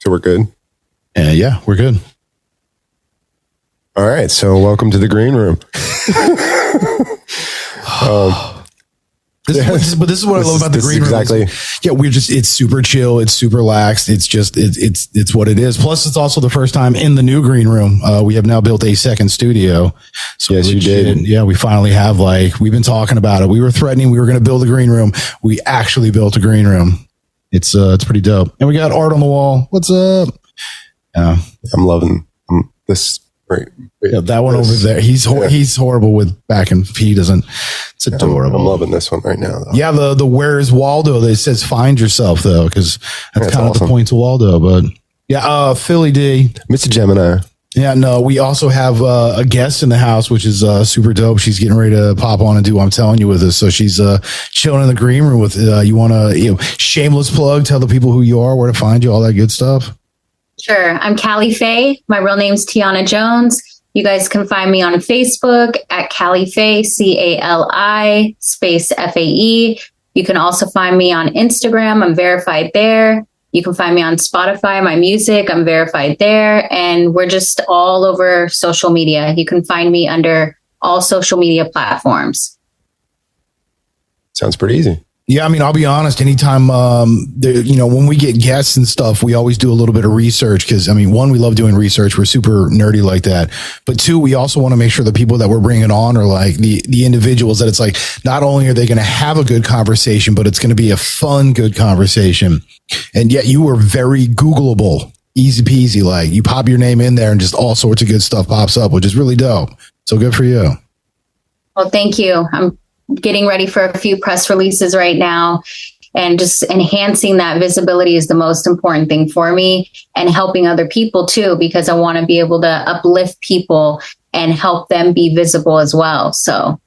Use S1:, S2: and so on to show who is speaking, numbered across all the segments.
S1: So we're good?
S2: Yeah, we're good.
S1: All right. So welcome to the green room.
S2: This is what I love about the green room.
S1: Exactly.
S2: Yeah, it's super chill. It's super relaxed. It's just, it's what it is. Plus, it's also the first time in the new green room. We have now built a second studio. So
S1: yes, you did.
S2: Yeah, we finally have, we've been talking about it. We were threatening we were going to build a green room. We actually built a green room. It's pretty dope. And we got art on the wall. What's up?
S1: I'm loving this. Right.
S2: Yeah, that one over there. He's horrible with back and he doesn't. It's adorable.
S1: I'm loving this one right now, though.
S2: Yeah, the Where's Waldo that says find yourself, though, because that's kind of the point to Waldo. But yeah, Philly D.
S1: Mr. Gemini.
S2: Yeah, no, we also have a guest in the house, which is super dope. She's getting ready to pop on and do I'm Telling You with us. So she's chilling in the green room with you want to shameless plug, tell the people who you are, where to find you, all that good stuff.
S3: Sure. I'm Cali Faye. My real name's Tiana Jones. You guys can find me on Facebook at Cali Faye, CALI space FAE. You can also find me on Instagram. I'm verified there. You can find me on Spotify, my music. I'm verified there. And we're just all over social media. You can find me under all social media platforms.
S1: Sounds pretty easy.
S2: Yeah, I mean, I'll be honest. Anytime, when we get guests and stuff, we always do a little bit of research because, I mean, one, we love doing research. We're super nerdy like that. But two, we also want to make sure the people that we're bringing on are like the individuals that it's like, not only are they going to have a good conversation, but it's going to be a fun, good conversation. And yet you were very Googleable, easy peasy. Like you pop your name in there and just all sorts of good stuff pops up, which is really dope. So good for you.
S3: Well, thank you. I'm getting ready for a few press releases right now, and just enhancing that visibility is the most important thing for me, and helping other people too, because I want to be able to uplift people and help them be visible as well. So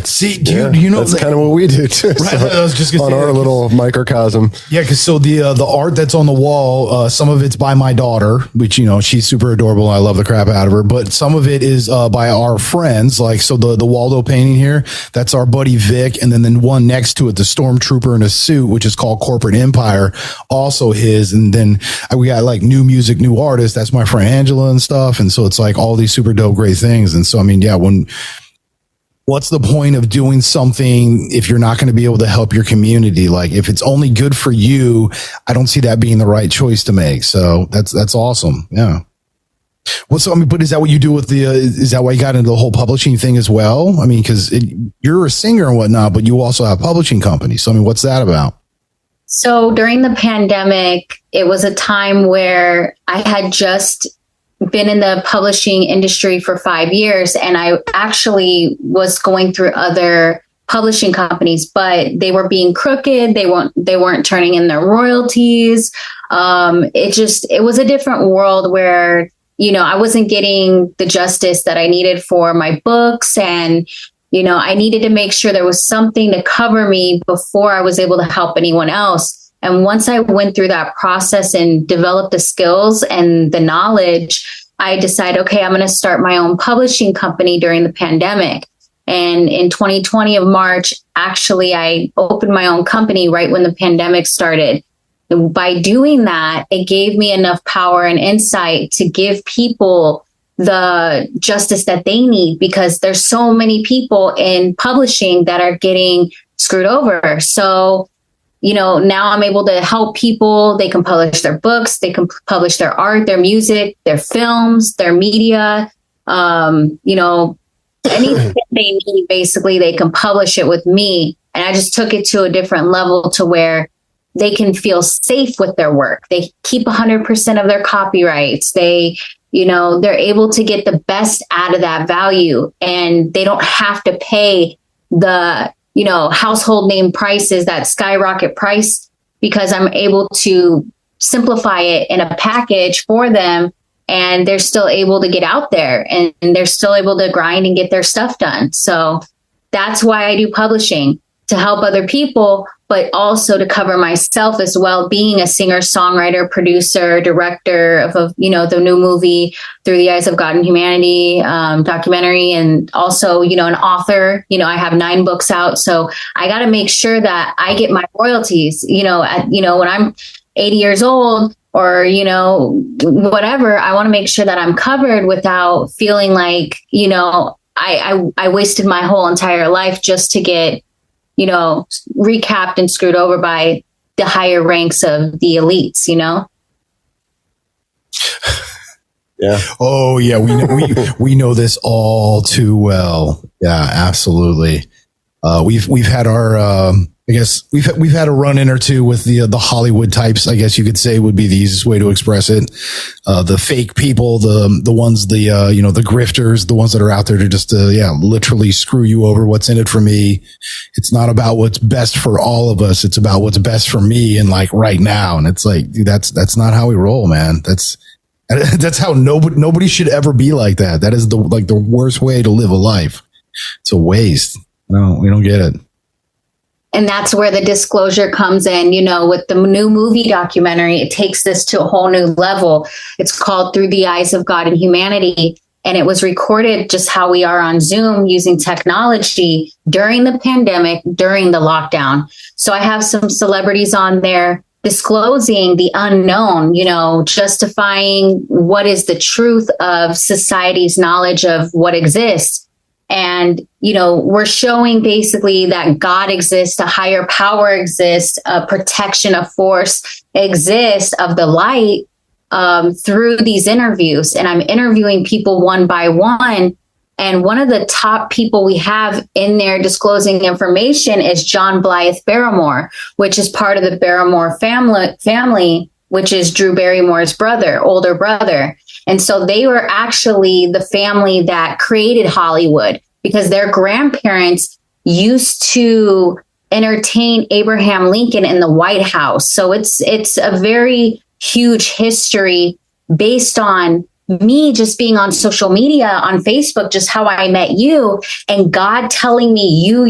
S2: see, do you know
S1: that's kind of what we do too.
S2: Right,
S1: So
S2: I was just gonna
S1: on
S2: say
S1: our little microcosm.
S2: Yeah, because so the art that's on the wall, some of it's by my daughter, which she's super adorable. I love the crap out of her. But some of it is by our friends. Like so, the Waldo painting here, that's our buddy Vic, and then the one next to it, the stormtrooper in a suit, which is called Corporate Empire, also his. And then we got like new music, new artists. That's my friend Angela and stuff. And so it's like all these super dope, great things. And so I mean, yeah, what's the point of doing something if you're not going to be able to help your community? Like if it's only good for you, I don't see that being the right choice to make. So that's awesome. Yeah. Well, so, I mean, but is that what you do with is that why you got into the whole publishing thing as well? I mean, cause you're a singer and whatnot, but you also have publishing companies. So, I mean, what's that about?
S3: So during the pandemic, it was a time where I had just been in the publishing industry for 5 years, and I actually was going through other publishing companies, but they were being crooked. They weren't turning in their royalties. It was a different world where, I wasn't getting the justice that I needed for my books. And, I needed to make sure there was something to cover me before I was able to help anyone else. And once I went through that process and developed the skills and the knowledge, I decided, okay, I'm going to start my own publishing company during the pandemic. And in 2020 of March, actually, I opened my own company right when the pandemic started. And by doing that, it gave me enough power and insight to give people the justice that they need, because there's so many people in publishing that are getting screwed over. So now I'm able to help people. They can publish their books. They can publish their art, their music, their films, their media. Anything that they need, basically, they can publish it with me. And I just took it to a different level to where they can feel safe with their work. They keep 100% of their copyrights. they're able to get the best out of that value, and they don't have to pay the household name prices, that skyrocket price, because I'm able to simplify it in a package for them, and they're still able to get out there, and they're still able to grind and get their stuff done. So that's why I do publishing, to help other people, but also to cover myself as well, being a singer, songwriter, producer, director of the new movie Through the Eyes of God and Humanity documentary, and also, an author. I have 9 books out, so I got to make sure that I get my royalties. When I'm 80 years old or, whatever, I want to make sure that I'm covered without feeling like, I wasted my whole entire life just to get, recapped and screwed over by the higher ranks of the elites,
S1: Yeah.
S2: Oh yeah, we know this all too well. Yeah, absolutely. We've had our I guess we've had a run in or two with the Hollywood types. I guess you could say would be the easiest way to express it. The fake people, the ones the grifters, the ones that are out there to just literally screw you over. What's in it for me? It's not about what's best for all of us. It's about what's best for me and like right now. And it's like, dude, that's not how we roll, man. That's how nobody should ever be like that. That is the worst way to live a life. It's a waste. No, we don't get it.
S3: And that's where the disclosure comes in, with the new movie documentary. It takes this to a whole new level. It's called Through the Eyes of God and Humanity. And it was recorded just how we are on Zoom using technology during the pandemic, during the lockdown. So I have some celebrities on there disclosing the unknown, justifying what is the truth of society's knowledge of what exists. And, we're showing basically that God exists, a higher power exists, a protection, a force exists of the light through these interviews. And I'm interviewing people one by one. And one of the top people we have in there disclosing information is John Blythe Barrymore, which is part of the Barrymore family, which is Drew Barrymore's older brother. And so they were actually the family that created Hollywood because their grandparents used to entertain Abraham Lincoln in the White House. So it's a very huge history based on me just being on social media, on Facebook, just how I met you, and God telling me you,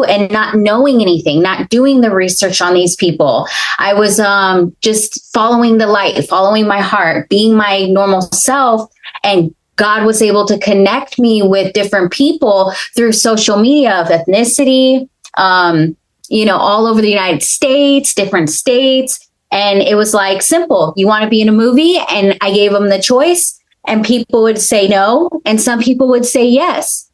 S3: and not knowing anything, not doing the research on these people. I was just following the light, following my heart, being my normal self. And God was able to connect me with different people through social media of ethnicity, all over the United States, different states. And it was like simple. You want to be in a movie? And I gave them the choice and people would say no. And some people would say yes.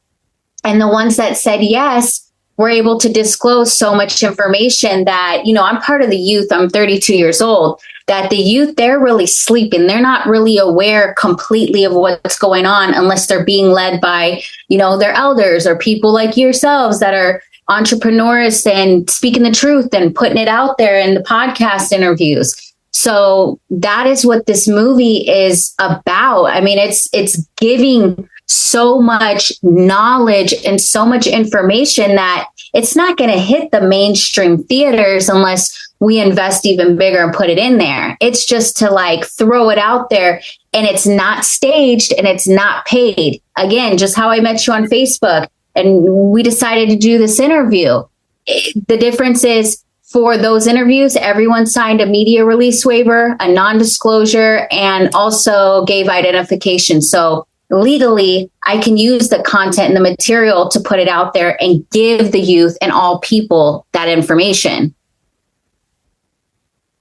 S3: And the ones that said yes were able to disclose so much information that, I'm part of the youth. I'm 32 years old, that the youth, they're really sleeping. They're not really aware completely of what's going on unless they're being led by, their elders or people like yourselves that are entrepreneurs and speaking the truth and putting it out there in the podcast interviews. So that is what this movie is about. I mean, it's giving so much knowledge and so much information that it's not going to hit the mainstream theaters unless we invest even bigger and put it in there. It's just to throw it out there, and it's not staged and it's not paid. Again, just how I met you on Facebook. And we decided to do this interview. The difference is for those interviews, everyone signed a media release waiver, a non-disclosure, and also gave identification. So legally, I can use the content and the material to put it out there and give the youth and all people that information.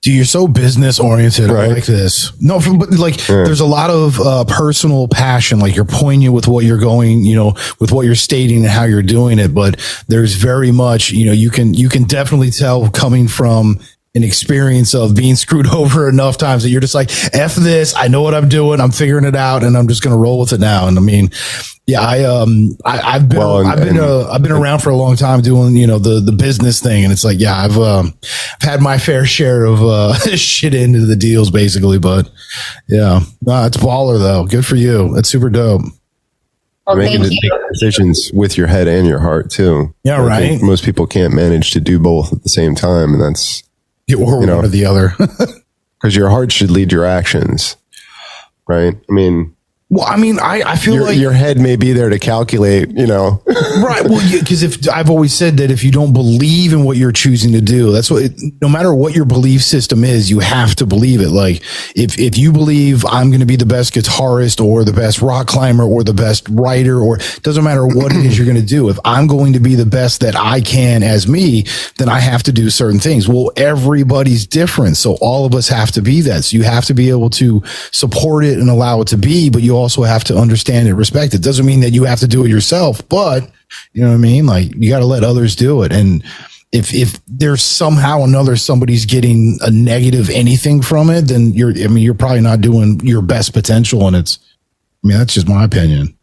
S2: Dude, you're so business oriented. Right. I like this. No, but there's a lot of personal passion. Like you're poignant with what you're going, with what you're stating and how you're doing it. But there's very much, you can definitely tell coming from an experience of being screwed over enough times that you're just like, F this. I know what I'm doing. I'm figuring it out, and I'm just going to roll with it now. And I mean, yeah, I've been around for a long time doing, the business thing. And it's like, yeah, I've had my fair share of, shit into the deals basically. But yeah, it's baller though. Good for you. That's super dope.
S3: Well,
S1: making decisions with your head and your heart too.
S2: Yeah.
S1: I
S2: Right.
S1: think most people can't manage to do both at the same time. And that's,
S2: or one or the other.
S1: because your heart should lead your actions. Right. I mean,
S2: Well, I mean, I feel like
S1: your head may be there to calculate,
S2: right. Well, because if I've always said that if you don't believe in what you're choosing to do, that's what, no matter what your belief system is, you have to believe it. Like if you believe I'm going to be the best guitarist or the best rock climber or the best writer, or it doesn't matter what it is you're going to do. If I'm going to be the best that I can as me, then I have to do certain things. Well, everybody's different. So all of us have to be that. So you have to be able to support it and allow it to be, but you also have to understand and respect it. Doesn't mean that you have to do it yourself, but you know what I mean? Like you got to let others do it. And if there's somehow or another somebody's getting a negative anything from it, then you're probably not doing your best potential. And that's just my opinion.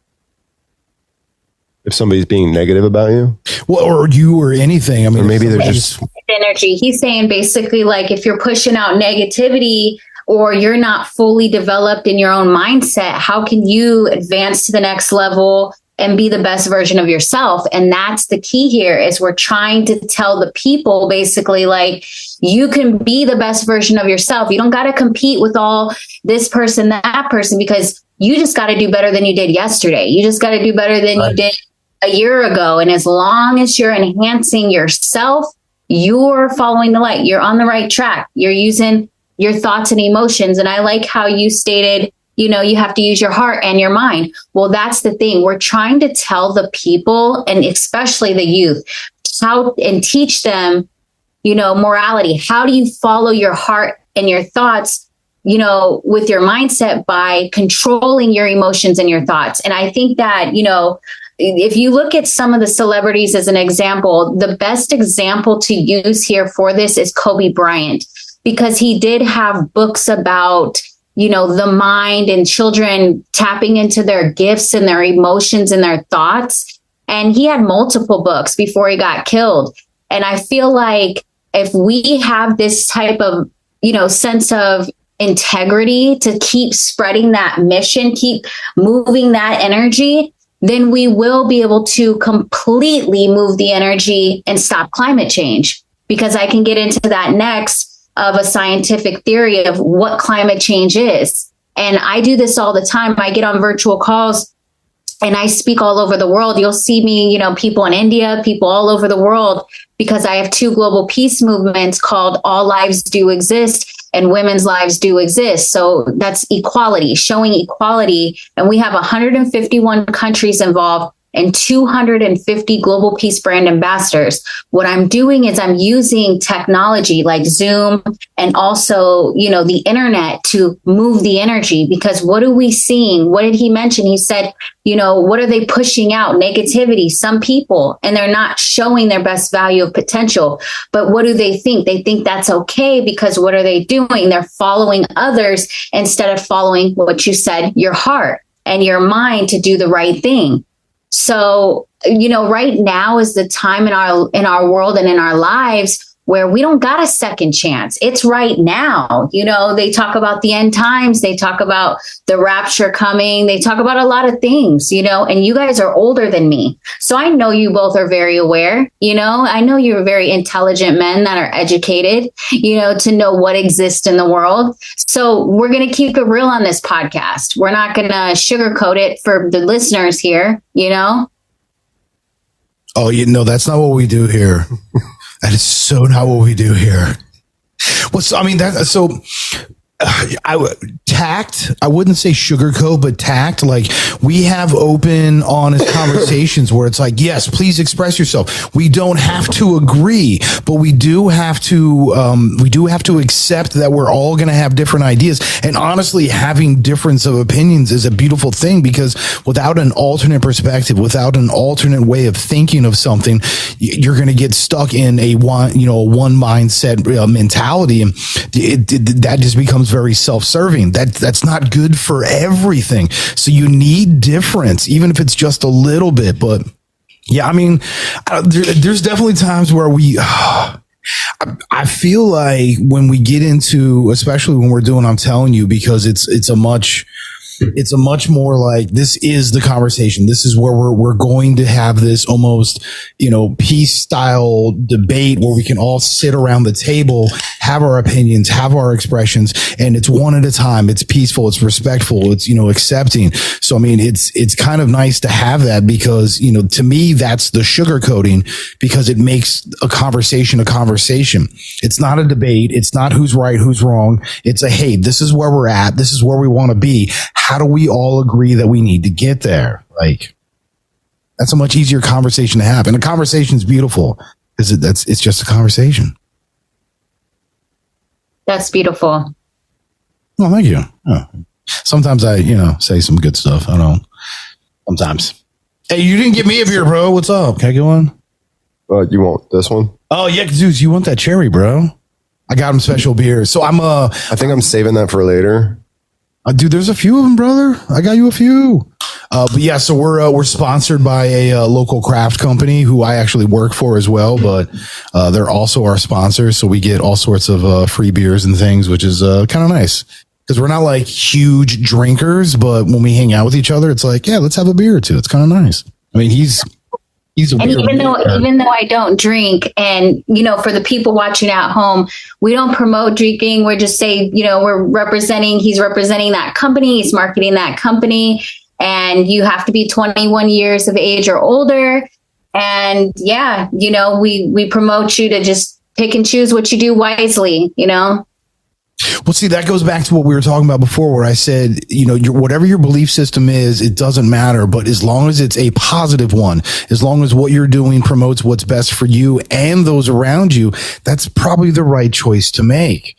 S1: If somebody's being negative about you,
S2: well, or you or anything,
S1: or maybe they're just
S3: energy. He's saying basically like if you're pushing out negativity, or you're not fully developed in your own mindset, how can you advance to the next level and be the best version of yourself? And that's the key here is we're trying to tell the people basically like you can be the best version of yourself. You don't got to compete with all this person, that person, because you just got to do better than you did yesterday. You just got to do better than you did a year ago. And as long as you're enhancing yourself, you're following the light. You're on the right track. You're using your thoughts and emotions. And I like how you stated, you have to use your heart and your mind. Well, that's the thing. We're trying to tell the people, and especially the youth, how and teach them, morality. How do you follow your heart and your thoughts, with your mindset by controlling your emotions and your thoughts? And I think that, if you look at some of the celebrities as an example, the best example to use here for this is Kobe Bryant, because he did have books about, the mind and children tapping into their gifts and their emotions and their thoughts. And he had multiple books before he got killed. And I feel like if we have this type of, sense of integrity to keep spreading that mission, keep moving that energy, then we will be able to completely move the energy and stop climate change. Because I can get into that next of a scientific theory of what climate change is. And I do this all the time. I get on virtual calls and I speak all over the world. You'll see me, people in India, people all over the world, because I have 2 global peace movements called All Lives Do Exist and Women's Lives Do Exist. So that's equality, showing equality. And we have 151 countries involved and 250 global peace brand ambassadors. What I'm doing is I'm using technology like Zoom and also, the internet to move the energy, because what are we seeing? What did he mention? He said, what are they pushing out? Negativity, some people, and they're not showing their best value of potential. But what do they think? They think that's okay, because what are they doing? They're following others instead of following what you said, your heart and your mind to do the right thing. So, right now is the time in our world and in our lives where we don't got a second chance. It's right now. They talk about the end times. They talk about the rapture coming. They talk about a lot of things, and you guys are older than me. So I know you both are very aware, I know you're very intelligent men that are educated, to know what exists in the world. So we're going to keep it real on this podcast. We're not going to sugarcoat it for the listeners here,
S2: Oh, that's not what we do here. That is so not what we do here. Tact, I wouldn't say sugarcoat, but tact. Like, we have open, honest conversations where it's like, yes, please express yourself. We don't have to agree, but we do have to accept that we're all going to have different ideas. And honestly, having difference of opinions is a beautiful thing, because without an alternate perspective, without an alternate way of thinking of something, you're going to get stuck in a one mindset mentality, and that just becomes very self-serving. That's not good for everything. So you need difference, even if it's just a little bit. But yeah, there's definitely times where I feel like when we get into, especially when we're doing, I'm telling you, because it's a much it's a much more like, this is the conversation. This is where we're going to have this almost, peace style debate where we can all sit around the table, have our opinions, have our expressions, and it's one at a time. It's peaceful. It's respectful. It's, accepting. So, I mean, it's kind of nice to have that because, to me, that's the sugarcoating because it makes a conversation a conversation. It's not a debate. It's not who's right, who's wrong. It's a, hey, this is where we're at. This is where we want to be. How do we all agree that we need to get there? Like, that's a much easier conversation to have. And a conversation is beautiful because it's just a conversation.
S3: That's beautiful.
S2: Well, thank you. Oh. Sometimes I, say some good stuff. I don't. Sometimes. Hey, you didn't get me a beer, bro. What's up? Can I get one?
S1: You want this one?
S2: Oh, yeah, Zeus, you want that cherry, bro. I got him special beer. So I
S1: think I'm saving that for later.
S2: Dude, there's a few of them, brother. I got you a few. But yeah, so we're sponsored by a local craft company who I actually work for as well, but they're also our sponsors. So we get all sorts of free beers and things, which is kind of nice because we're not like huge drinkers, but when we hang out with each other, it's like, yeah, let's have a beer or two. It's kind of nice. I mean, he's
S3: and even though I don't drink, and for the people watching at home, we don't promote drinking. We're just saying, he's representing that company, he's marketing that company, and you have to be 21 years of age or older. And yeah, we promote you to just pick and choose what you do wisely,
S2: Well, see, that goes back to what we were talking about before, where I said, whatever your belief system is, it doesn't matter. But as long as it's a positive one, as long as what you're doing promotes what's best for you and those around you, that's probably the right choice to make.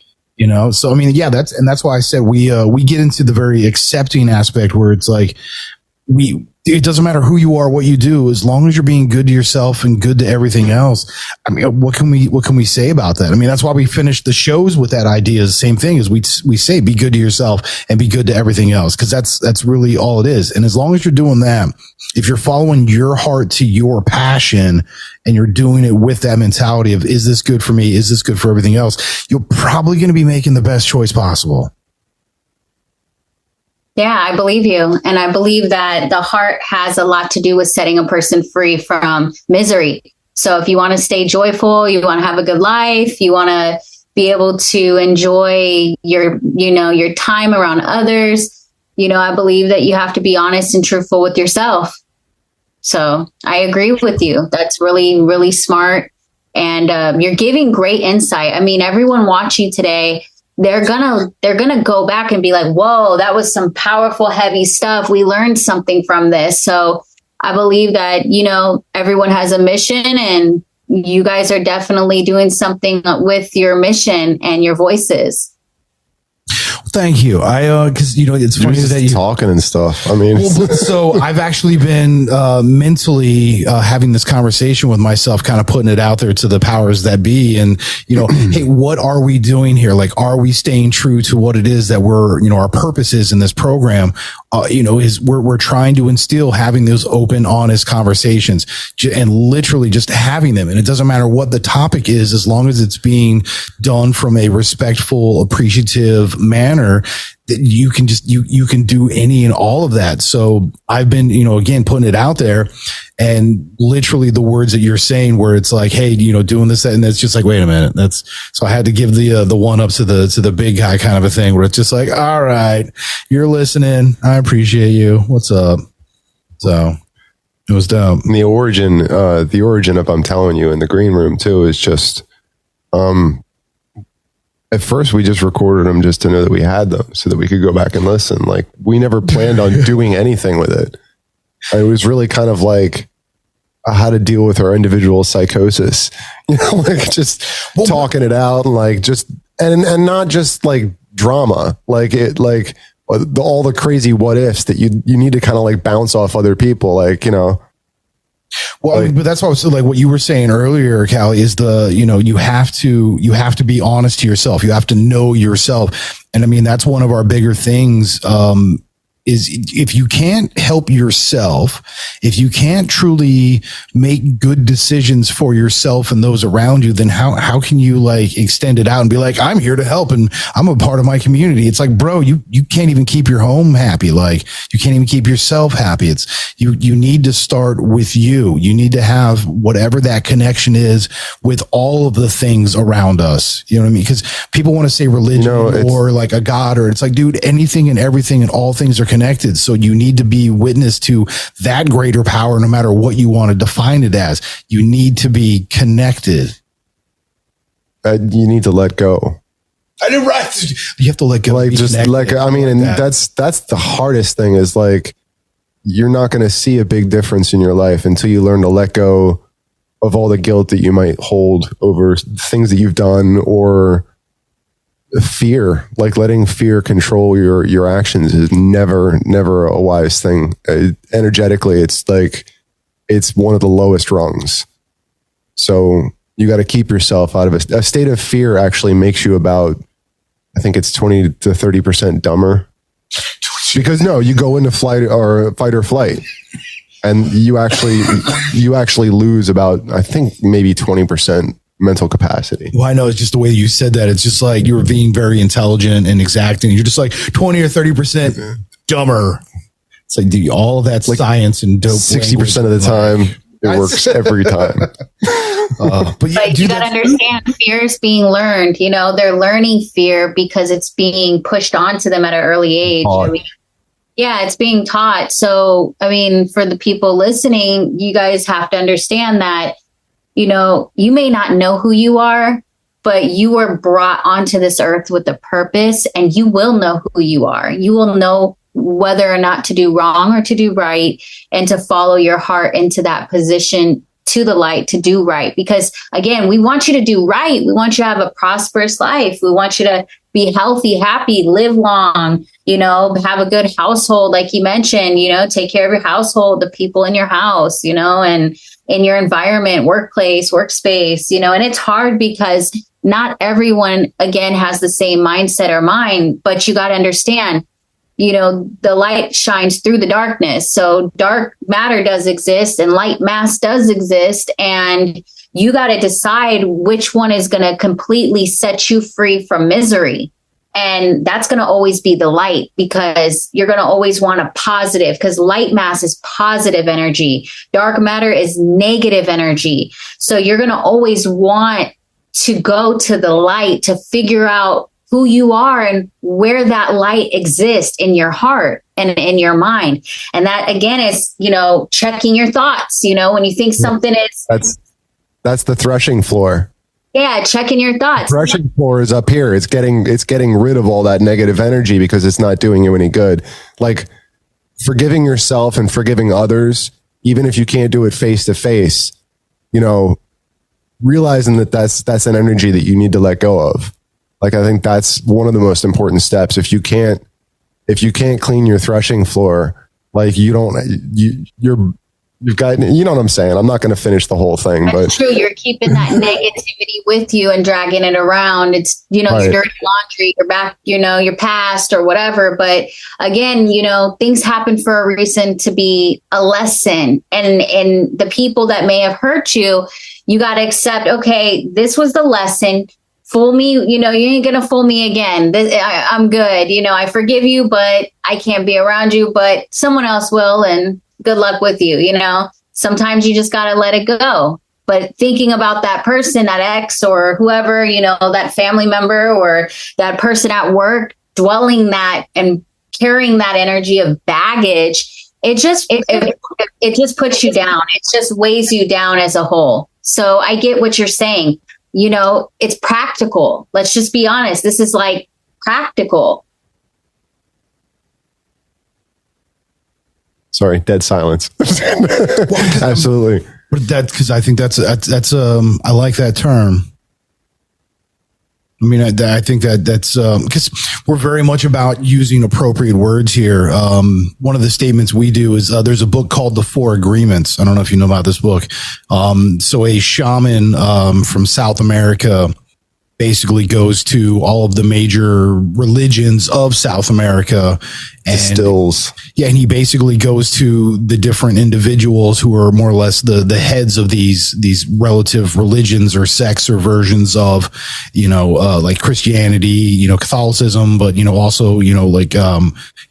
S2: So I mean, yeah, that's why I said we get into the very accepting aspect where it's like it doesn't matter who you are, what you do, as long as you're being good to yourself and good to everything else. I mean, what can we say about that? I mean, that's why we finish the shows with that idea. The same thing as we say, be good to yourself and be good to everything else. Cause that's really all it is. And as long as you're doing that, if you're following your heart to your passion and you're doing it with that mentality of, is this good for me? Is this good for everything else? You're probably going to be making the best choice possible.
S3: Yeah, I believe you. And I believe that the heart has a lot to do with setting a person free from misery. So if you want to stay joyful, you want to have a good life, you want to be able to enjoy your time around others, I believe that you have to be honest and truthful with yourself. So I agree with you. That's really, really smart. And you're giving great insight. I mean, everyone watching today, they're gonna go back and be like, whoa, that was some powerful, heavy stuff. We learned something from this. So I believe that, everyone has a mission, and you guys are definitely doing something with your mission and your voices.
S2: Thank you. Cause it's funny that you
S1: talking and stuff. I mean,
S2: so I've actually been, mentally, having this conversation with myself, kind of putting it out there to the powers that be. And, hey, what are we doing here? Like, are we staying true to what it is that we're, our purpose is in this program? We're trying to instill having those open, honest conversations and literally just having them. And it doesn't matter what the topic is, as long as it's being done from a respectful, appreciative manner, that you can just, you can do any and all of that. So I've been, again, putting it out there, and literally the words that you're saying where it's like, hey, doing this, that, and it's just like, wait a minute. So I had to give the one up to the big guy kind of a thing where it's just like, all right, you're listening. I appreciate you. What's up? So it was dope.
S1: And the origin of I'm telling you in the green room too is just, at first we just recorded them just to know that we had them so that we could go back and listen. Like, we never planned on doing anything with it. It was really kind of like how to deal with our individual psychosis, like just talking it out and like just, and not just like drama, like all the crazy what ifs that you need to kind of like bounce off other people. Like,
S2: Well, but that's what you were saying earlier, Cali, is you have to be honest to yourself. You have to know yourself. And I mean, that's one of our bigger things, is if you can't help yourself, if you can't truly make good decisions for yourself and those around you, then how can you like extend it out and be like, I'm here to help and I'm a part of my community? It's like, bro, you can't even keep your home happy. Like you can't even keep yourself happy. It's you need to start with you. You need to have whatever that connection is with all of the things around us. You know what I mean? Because people want to say religion or like a God, or it's like, dude, anything and everything and all things are connected. So you need to be witness to that greater power, no matter what you want to define it as. You need to be connected.
S1: You need to let go.
S2: I didn't write. You have to let go.
S1: Like just like, I mean, and that's the hardest thing is like, you're not going to see a big difference in your life until you learn to let go of all the guilt that you might hold over things that you've done, or fear. Like letting fear control your actions is never a wise thing. Energetically, it's like, it's one of the lowest rungs. So you got to keep yourself out of it. A state of fear actually makes you about, I think it's 20 to 30% dumber. Because you go into fight or flight, and you actually lose about, I think maybe 20% mental capacity.
S2: Well, I know it's just the way you said that. It's just like you were being very intelligent and exacting. You're just like 20 or 30% dumber. It's like, dude, all of that like science and dope.
S1: 60% of the time, it works every time.
S3: But you got to understand, fear is being learned. They're learning fear because it's being pushed onto them at an early age. It's being taught. So, I mean, for the people listening, you guys have to understand that, you may not know who you are, but you were brought onto this earth with a purpose, and you will know who you are. You will know whether or not to do wrong or to do right, and to follow your heart into that position to the light to do right. Because again, we want you to do right. We want you to have a prosperous life. We want you to be healthy, happy, live long, have a good household. Like you mentioned, take care of your household, the people in your house, and in your environment, workplace, workspace, and it's hard because not everyone, again, has the same mindset or mind, but you got to understand, the light shines through the darkness. So dark matter does exist and light mass does exist. And you got to decide which one is going to completely set you free from misery. And that's going to always be the light, because you're going to always want a positive, because light mass is positive energy. Dark matter is negative energy. So you're going to always want to go to the light to figure out who you are and where that light exists in your heart and in your mind. And that, again, is, checking your thoughts. When you think something is...
S1: That's the threshing floor.
S3: Yeah, checking your thoughts.
S1: The threshing floor is up here. It's getting rid of all that negative energy because it's not doing you any good. Like forgiving yourself and forgiving others, even if you can't do it face to face, realizing that that's an energy that you need to let go of. Like, I think that's one of the most important steps. If you can't clean your threshing floor, like you've got, you know what I'm saying? I'm not going to finish the whole thing,
S3: but
S1: that's
S3: true. You're keeping that negativity with you and dragging it around. It's, right. Your dirty laundry, your back, your past or whatever. But again, things happen for a reason, to be a lesson. And the people that may have hurt you, you got to accept, okay, this was the lesson. Fool me, you ain't going to fool me again. I'm good. I forgive you, but I can't be around you, but someone else will. And good luck with you. Sometimes you just got to let it go. But thinking about that person, that ex or whoever, that family member or that person at work, dwelling that and carrying that energy of baggage, it just puts you down. It just weighs you down as a whole. So I get what you're saying. It's practical. Let's just be honest. This is like practical.
S1: Sorry, dead silence. Absolutely.
S2: But that's because I think that's I like that term. I mean, I think that's because we're very much about using appropriate words here. One of the statements we do is there's a book called The Four Agreements. I don't know if you know about this book. So a shaman from South America basically goes to all of the major religions of South America and
S1: Distills.
S2: Yeah, and he basically goes to the different individuals who are more or less the heads of these relative religions or sects or versions of, like Christianity, Catholicism, but also like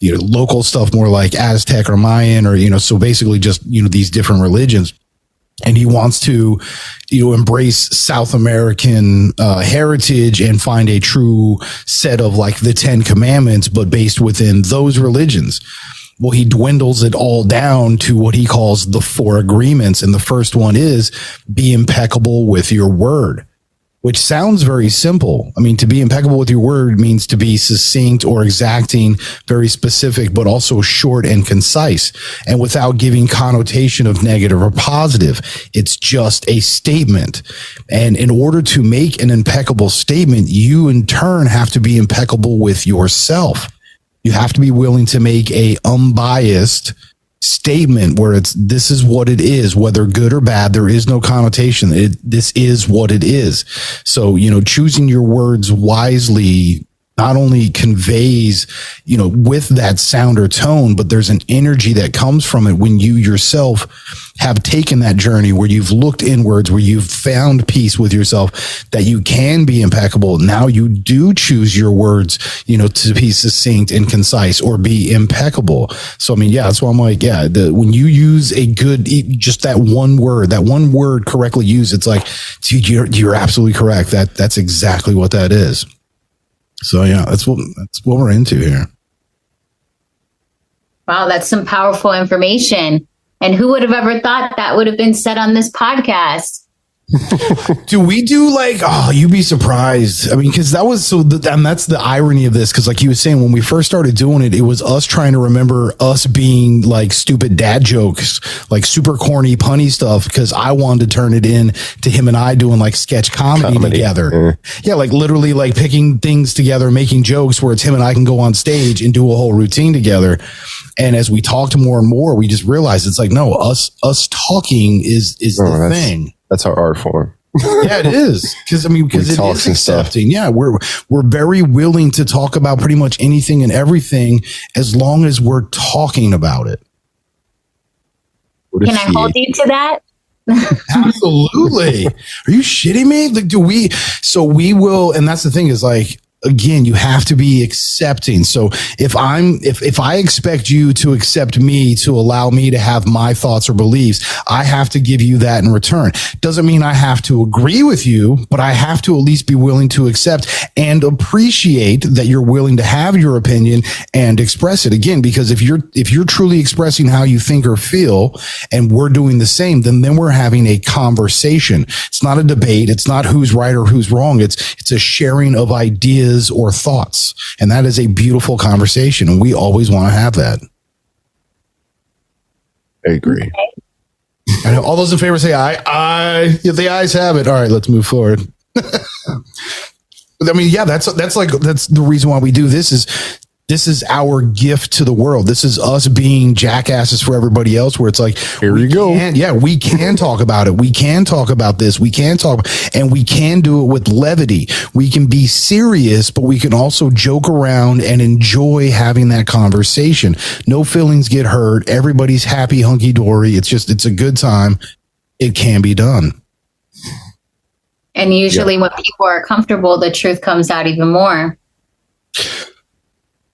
S2: local stuff more like Aztec or Mayan or so basically just these different religions. And he wants to, embrace South American heritage and find a true set of like the 10 Commandments, but based within those religions. Well, he dwindles it all down to what he calls the 4 agreements. And the first one is be impeccable with your word, which sounds very simple. I mean, to be impeccable with your word means to be succinct or exacting, very specific, but also short and concise and without giving connotation of negative or positive. It's just a statement. And in order to make an impeccable statement, you in turn have to be impeccable with yourself. You have to be willing to make a unbiased statement where this is what it is, whether good or bad. There is no connotation. This is what it is. So, choosing your words wisely not only conveys, with that sound or tone, but there's an energy that comes from it when you yourself have taken that journey where you've looked inwards, where you've found peace with yourself, that you can be impeccable. Now you do choose your words, to be succinct and concise or be impeccable. So, I mean, yeah, that's why I'm like, yeah, when you use just that one word correctly used, it's like, dude, you're absolutely correct. That's exactly what that is. So yeah, that's what we're into here.
S3: Wow, that's some powerful information. And who would have ever thought that would have been said on this podcast?
S2: Do we do you'd be surprised. I mean, because that was and that's the irony of this. Because like you were saying, when we first started doing it, it was us trying to remember us being like stupid dad jokes, like super corny, punny stuff. Because I wanted to turn it in to him and I doing like sketch comedy together. Yeah, like literally like picking things together, making jokes where it's him and I can go on stage and do a whole routine together. And as we talked more and more, we just realized it's like, no, us talking is the thing.
S1: That's our art form.
S2: Yeah, it is. Because it is accepting. Yeah, we're very willing to talk about pretty much anything and everything as long as we're talking about it.
S3: Can I hold you to that?
S2: Absolutely. Are you shitting me? Like, so we will, and that's the thing is like, again, you have to be accepting. So if I expect you to accept me, to allow me to have my thoughts or beliefs, I have to give you that in return. Doesn't mean I have to agree with you, but I have to at least be willing to accept and appreciate that you're willing to have your opinion and express it. Again, because if you're truly expressing how you think or feel and we're doing the same, then we're having a conversation. It's not a debate. It's not who's right or who's wrong. It's a sharing of ideas or thoughts. And that is a beautiful conversation. And we always want to have that.
S1: I agree.
S2: Okay. I know all those in favor say aye. Yeah, the ayes have it. All right, let's move forward. I mean, yeah, that's the reason why we do this is our gift to the world. This is us being jackasses for everybody else, where it's like,
S1: here you go.
S2: Yeah, we can talk about it. We can talk about this. We can talk, and we can do it with levity. We can be serious, but we can also joke around and enjoy having that conversation. No feelings get hurt. Everybody's happy, hunky dory. It's a good time. It can be done.
S3: And usually when people are comfortable, the truth comes out even more.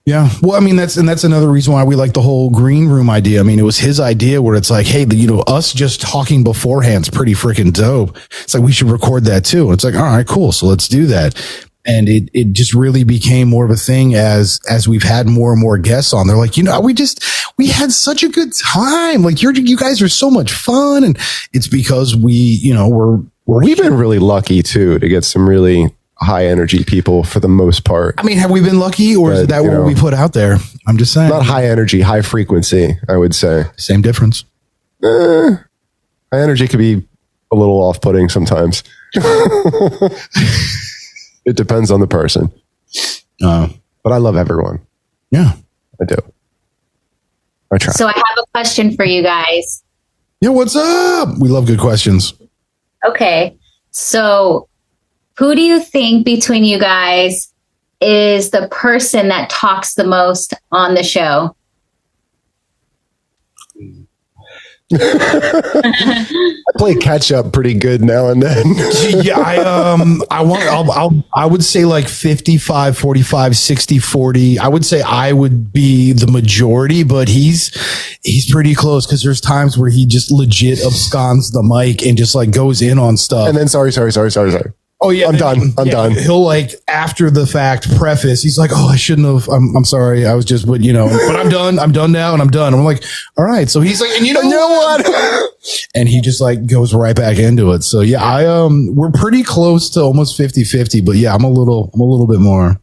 S2: Yeah. Well, I mean, that's another reason why we like the whole green room idea. I mean, it was his idea where it's like, hey, us just talking beforehand is pretty freaking dope. It's like, we should record that too. And it's like, all right, cool. So let's do that. And it just really became more of a thing as we've had more and more guests on. They're like, we had such a good time. Like you guys are so much fun. And it's because we've
S1: been really lucky too, to get some really high energy people for the most part.
S2: I mean, have we been lucky, or is that what we put out there? I'm just saying.
S1: Not high energy, high frequency, I would say.
S2: Same difference.
S1: High energy could be a little off-putting sometimes. It depends on the person. But I love everyone.
S2: Yeah.
S1: I do. I try.
S3: So I have a question for you guys.
S2: Yeah, what's up? We love good questions.
S3: Okay. So Who do you think between you guys is the person that talks the most on the show?
S1: I play catch up pretty good now and then.
S2: Yeah, I would say like 55, 45, 60, 40. I would say I would be the majority, but he's pretty close because there's times where he just legit absconds the mic and just like goes in on stuff.
S1: And then sorry.
S2: Oh yeah,
S1: I'm done.
S2: He'll like after the fact preface. He's like, "Oh, I shouldn't have. I'm sorry. I was just, but I'm done. I'm done now, and I'm done." I'm like, "All right." So he's like, "And you know what?" And he just like goes right back into it. So yeah, we're pretty close to almost 50-50, but yeah, I'm a little bit more.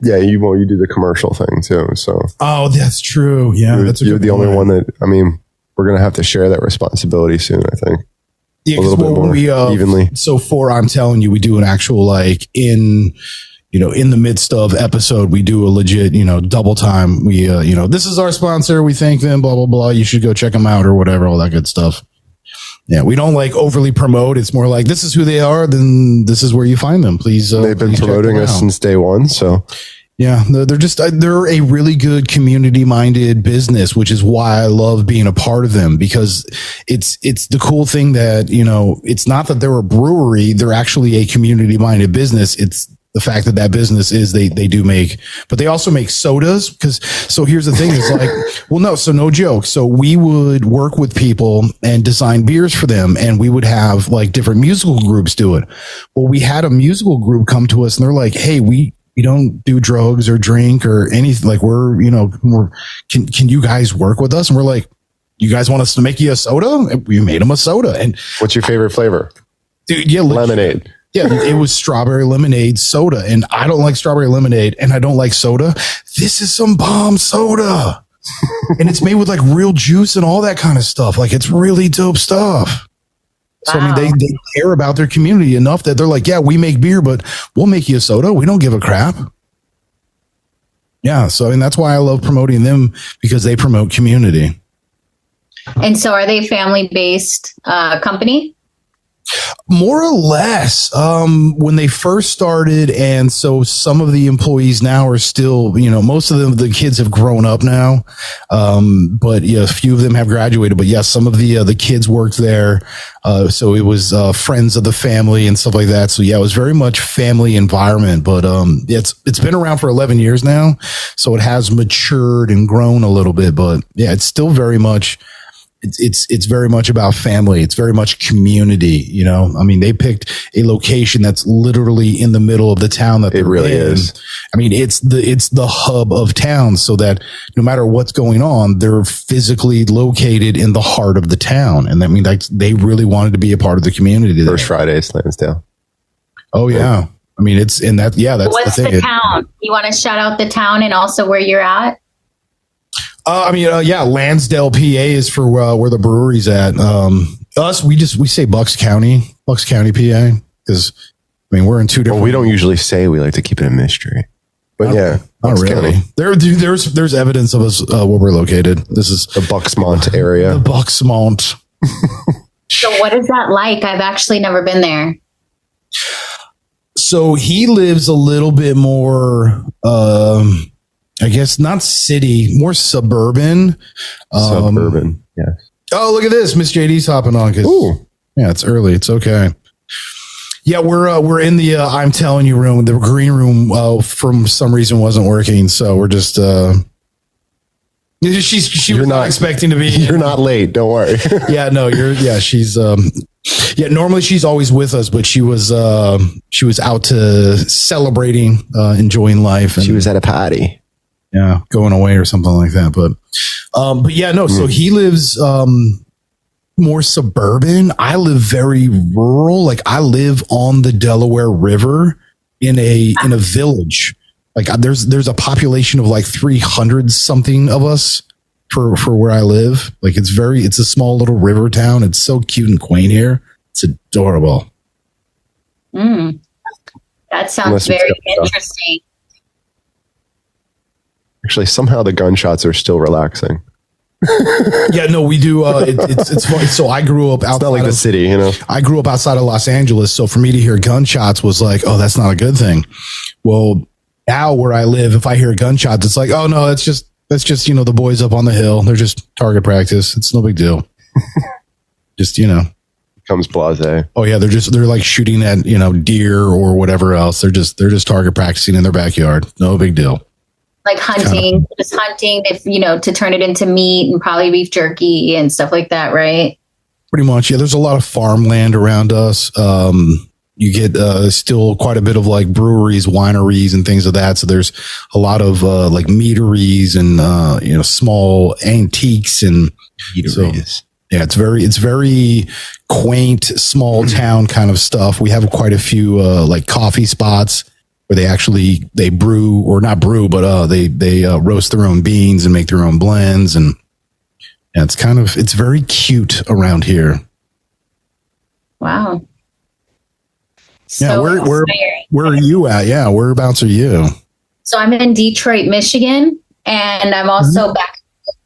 S1: Yeah, you do the commercial thing too. So
S2: that's true. Yeah,
S1: you're the only one that. I mean, we're gonna have to share that responsibility soon, I think.
S2: Yeah, because we
S1: evenly.
S2: So I'm telling you, we do an actual like in the midst of episode, we do a legit double time. We this is our sponsor. We thank them. Blah blah blah. You should go check them out or whatever. All that good stuff. Yeah, we don't like overly promote. It's more like this is who they are. Then this is where you find them. Please.
S1: They've been promoting us since day one. So.
S2: Yeah, they're a really good community minded business, which is why I love being a part of them, because it's the cool thing that, it's not that they're a brewery. They're actually a community minded business. It's the fact that business is they do make, but they also make sodas. So here's the thing is like, so no joke. So we would work with people and design beers for them. And we would have like different musical groups do it. Well, we had a musical group come to us and they're like, hey, we don't do drugs or drink or anything. Like can you guys work with us? And we're like, you guys want us to make you a soda? And we made them a soda. And
S1: what's your favorite flavor?
S2: Dude, yeah,
S1: lemonade.
S2: Yeah, it was strawberry lemonade soda. And I don't like strawberry lemonade and I don't like soda. This is some bomb soda. And it's made with like real juice and all that kind of stuff. Like it's really dope stuff. So, wow. I mean, they care about their community enough that they're like, yeah, we make beer, but we'll make you a soda. We don't give a crap. Yeah. So, I mean, that's why I love promoting them, because they promote community.
S3: And so are they family-based company?
S2: More or less, when they first started. And so some of the employees now are still, most of them, the kids have grown up now. But yeah, a few of them have graduated, but yes, some of the kids worked there. So it was, friends of the family and stuff like that. So yeah, it was very much family environment, but, it's been around for 11 years now. So it has matured and grown a little bit, but yeah, it's still very much, it's very much about family. It's very much community. I mean, they picked a location that's literally in the middle of the town that it really is. I mean, it's the hub of town, so that no matter what's going on, they're physically located in the heart of the town. And I mean, they really wanted to be a part of the community.
S1: First Fridays, Lansdale.
S2: Oh yeah. I mean, it's in that. Yeah. That's
S3: what's the town. You want to shout out the town and also where you're at?
S2: Lansdale, PA is for where the brewery's at. We say Bucks County, PA, because we're in two different.
S1: Well, we don't usually say. We like to keep it a mystery. But yeah,
S2: not really. There's evidence of us where we're located. This is
S1: the Bucksmont area.
S2: The Bucksmont.
S3: So what is that like? I've actually never been there.
S2: So he lives a little bit more. I guess not city, more suburban.
S1: Suburban, yes.
S2: Oh, look at this. Miss JD's hopping on. Yeah, it's early. It's okay. Yeah, we're in the I'm telling you room. The green room, from some reason, wasn't working. So we're just. She was not expecting to be.
S1: You're not late. Don't worry.
S2: Yeah, no, she's. Yeah, normally she's always with us, but she was out to celebrating, enjoying life. And,
S1: she was at a party.
S2: Yeah, going away or something like that. But yeah, no. So he lives more suburban. I live very rural. Like I live on the Delaware River in a village. Like there's a population of like 300 something of us for where I live. Like it's a small little river town. It's so cute and quaint here. It's adorable.
S3: That sounds very interesting.
S1: Actually, somehow the gunshots are still relaxing.
S2: Yeah, no, we do. It's funny. So I grew up outside.
S1: It's not like the city, you know.
S2: I grew up outside of Los Angeles, so for me to hear gunshots was like, oh, that's not a good thing. Well, now where I live, if I hear gunshots, it's like, oh no, that's just the boys up on the hill. They're just target practice. It's no big deal. Just
S1: Becomes blasé.
S2: Oh yeah, they're like shooting at deer or whatever else. They're just target practicing in their backyard. No big deal.
S3: Like hunting, just hunting, if to turn it into meat and probably beef jerky and stuff like that, right?
S2: Pretty much, yeah. There's a lot of farmland around us. You get still quite a bit of like breweries, wineries, and things of that. So there's a lot of like meaderies and small antiques and eateries. So, yeah, it's very quaint, small town kind of stuff. We have quite a few like coffee spots where they brew, or not brew, but they roast their own beans and make their own blends, and it's very cute around here.
S3: Wow.
S2: So yeah, where are you at? Yeah, whereabouts are you?
S3: So I'm in Detroit, Michigan, and I'm also back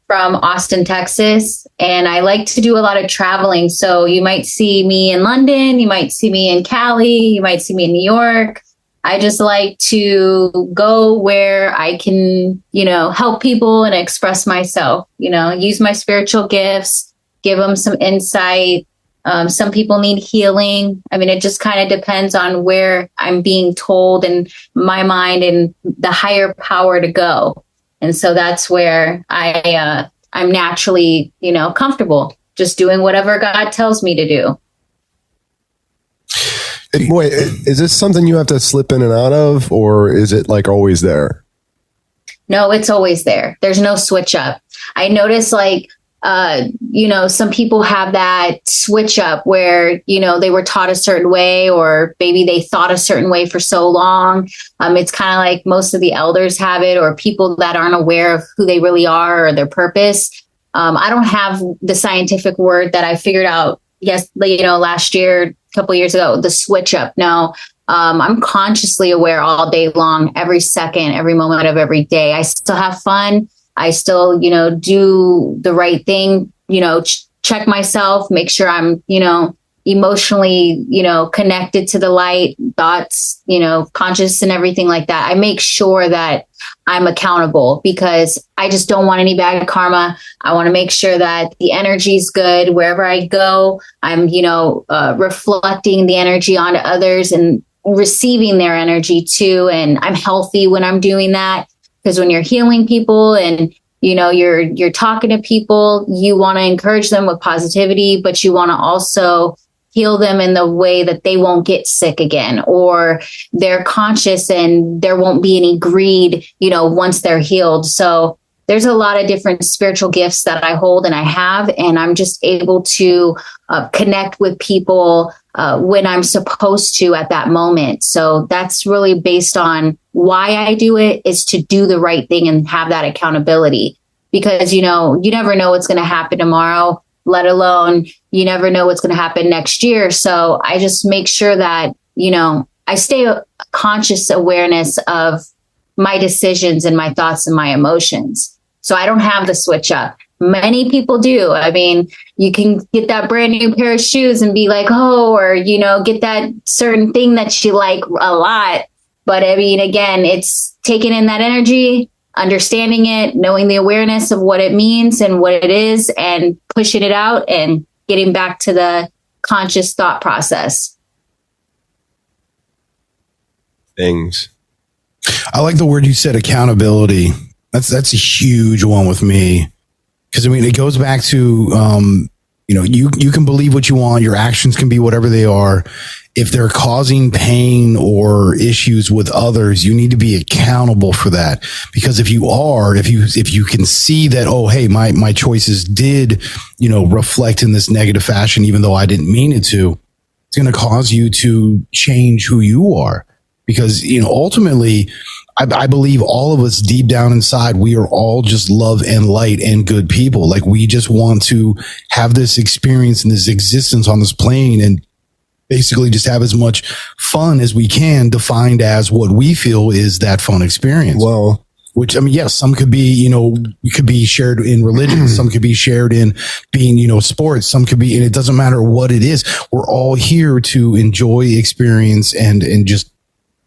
S3: from Austin, Texas, and I like to do a lot of traveling. So you might see me in London, you might see me in Cali, you might see me in New York. I just like to go where I can, help people and express myself, use my spiritual gifts, give them some insight. Some people need healing. I mean, it just kind of depends on where I'm being told in my mind and the higher power to go. And so that's where I'm naturally, comfortable just doing whatever God tells me to do.
S1: Boy, is this something you have to slip in and out of, or is it like always there?
S3: No, it's always there. There's no switch up. I notice some people have that switch up where, they were taught a certain way, or maybe they thought a certain way for so long. It's kind of like most of the elders have it, or people that aren't aware of who they really are or their purpose. I don't have the scientific word that I figured out last year, a couple of years ago, the switch up. No, I'm consciously aware all day long, every second, every moment of every day. I still have fun. I still, do the right thing, check myself, make sure I'm, emotionally, connected to the light, thoughts, conscious and everything like that. I make sure that I'm accountable because I just don't want any bad karma. I want to make sure that the energy is good wherever I go. I'm, reflecting the energy onto others and receiving their energy too. And I'm healthy when I'm doing that. Because when you're healing people and, you're talking to people, you want to encourage them with positivity, but you want to also heal them in the way that they won't get sick again, or they're conscious and there won't be any greed, once they're healed. So there's a lot of different spiritual gifts that I hold and I have, and I'm just able to connect with people when I'm supposed to at that moment. So that's really based on why I do it, is to do the right thing and have that accountability, because, you never know what's going to happen tomorrow, let alone you never know what's going to happen next year. So I just make sure that, I stay a conscious awareness of my decisions and my thoughts and my emotions. So I don't have the switch up. Many people do. I mean, you can get that brand new pair of shoes and be like, oh, or, get that certain thing that you like a lot. But I mean, again, it's taking in that energy, understanding it, knowing the awareness of what it means and what it is, and pushing it out and getting back to the conscious thought process.
S2: Things. I like the word you said, accountability. That's a huge one with me. Because, I mean, it goes back to, you can believe what you want. Your actions can be whatever they are. If they're causing pain or issues with others, you need to be accountable for that. Because if you can see that, oh, hey, my choices did, reflect in this negative fashion, even though I didn't mean it to, it's going to cause you to change who you are. Because, ultimately, I believe all of us deep down inside, we are all just love and light and good people. Like, we just want to have this experience and this existence on this plane and basically just have as much fun as we can, defined as what we feel is that fun experience.
S1: Well,
S2: Which, I mean, yes, some could be, could be shared in religion. Some could be shared in being, sports. Some could be, and it doesn't matter what it is. We're all here to enjoy, experience, and just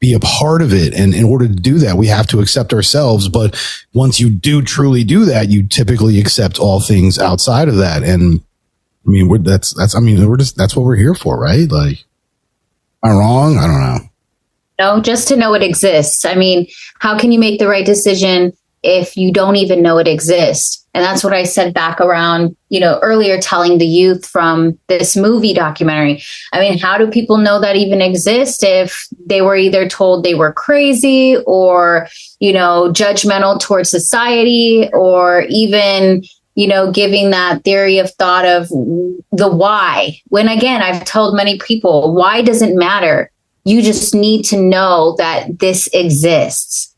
S2: be a part of it. And in order to do that, we have to accept ourselves. But once you do truly do that, you typically accept all things outside of that. And I mean, that's what we're here for, right? Like, am I wrong? I don't know.
S3: No, just to know it exists. I mean, how can you make the right decision if you don't even know it exists? And that's what I said back around, earlier, telling the youth from this movie documentary. I mean, how do people know that even exists if they were either told they were crazy or, judgmental towards society, or even, giving that theory of thought of the why? When again, I've told many people, why doesn't matter. You just need to know that this exists.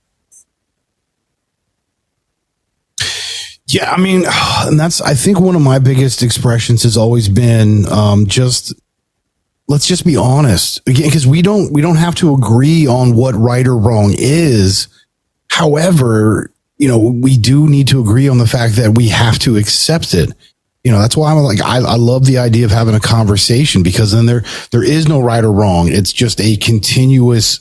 S2: Yeah, I mean, and I think one of my biggest expressions has always been let's just be honest again, because we don't have to agree on what right or wrong is. However, we do need to agree on the fact that we have to accept it. That's why I'm like, I love the idea of having a conversation, because then there is no right or wrong. It's just a continuous,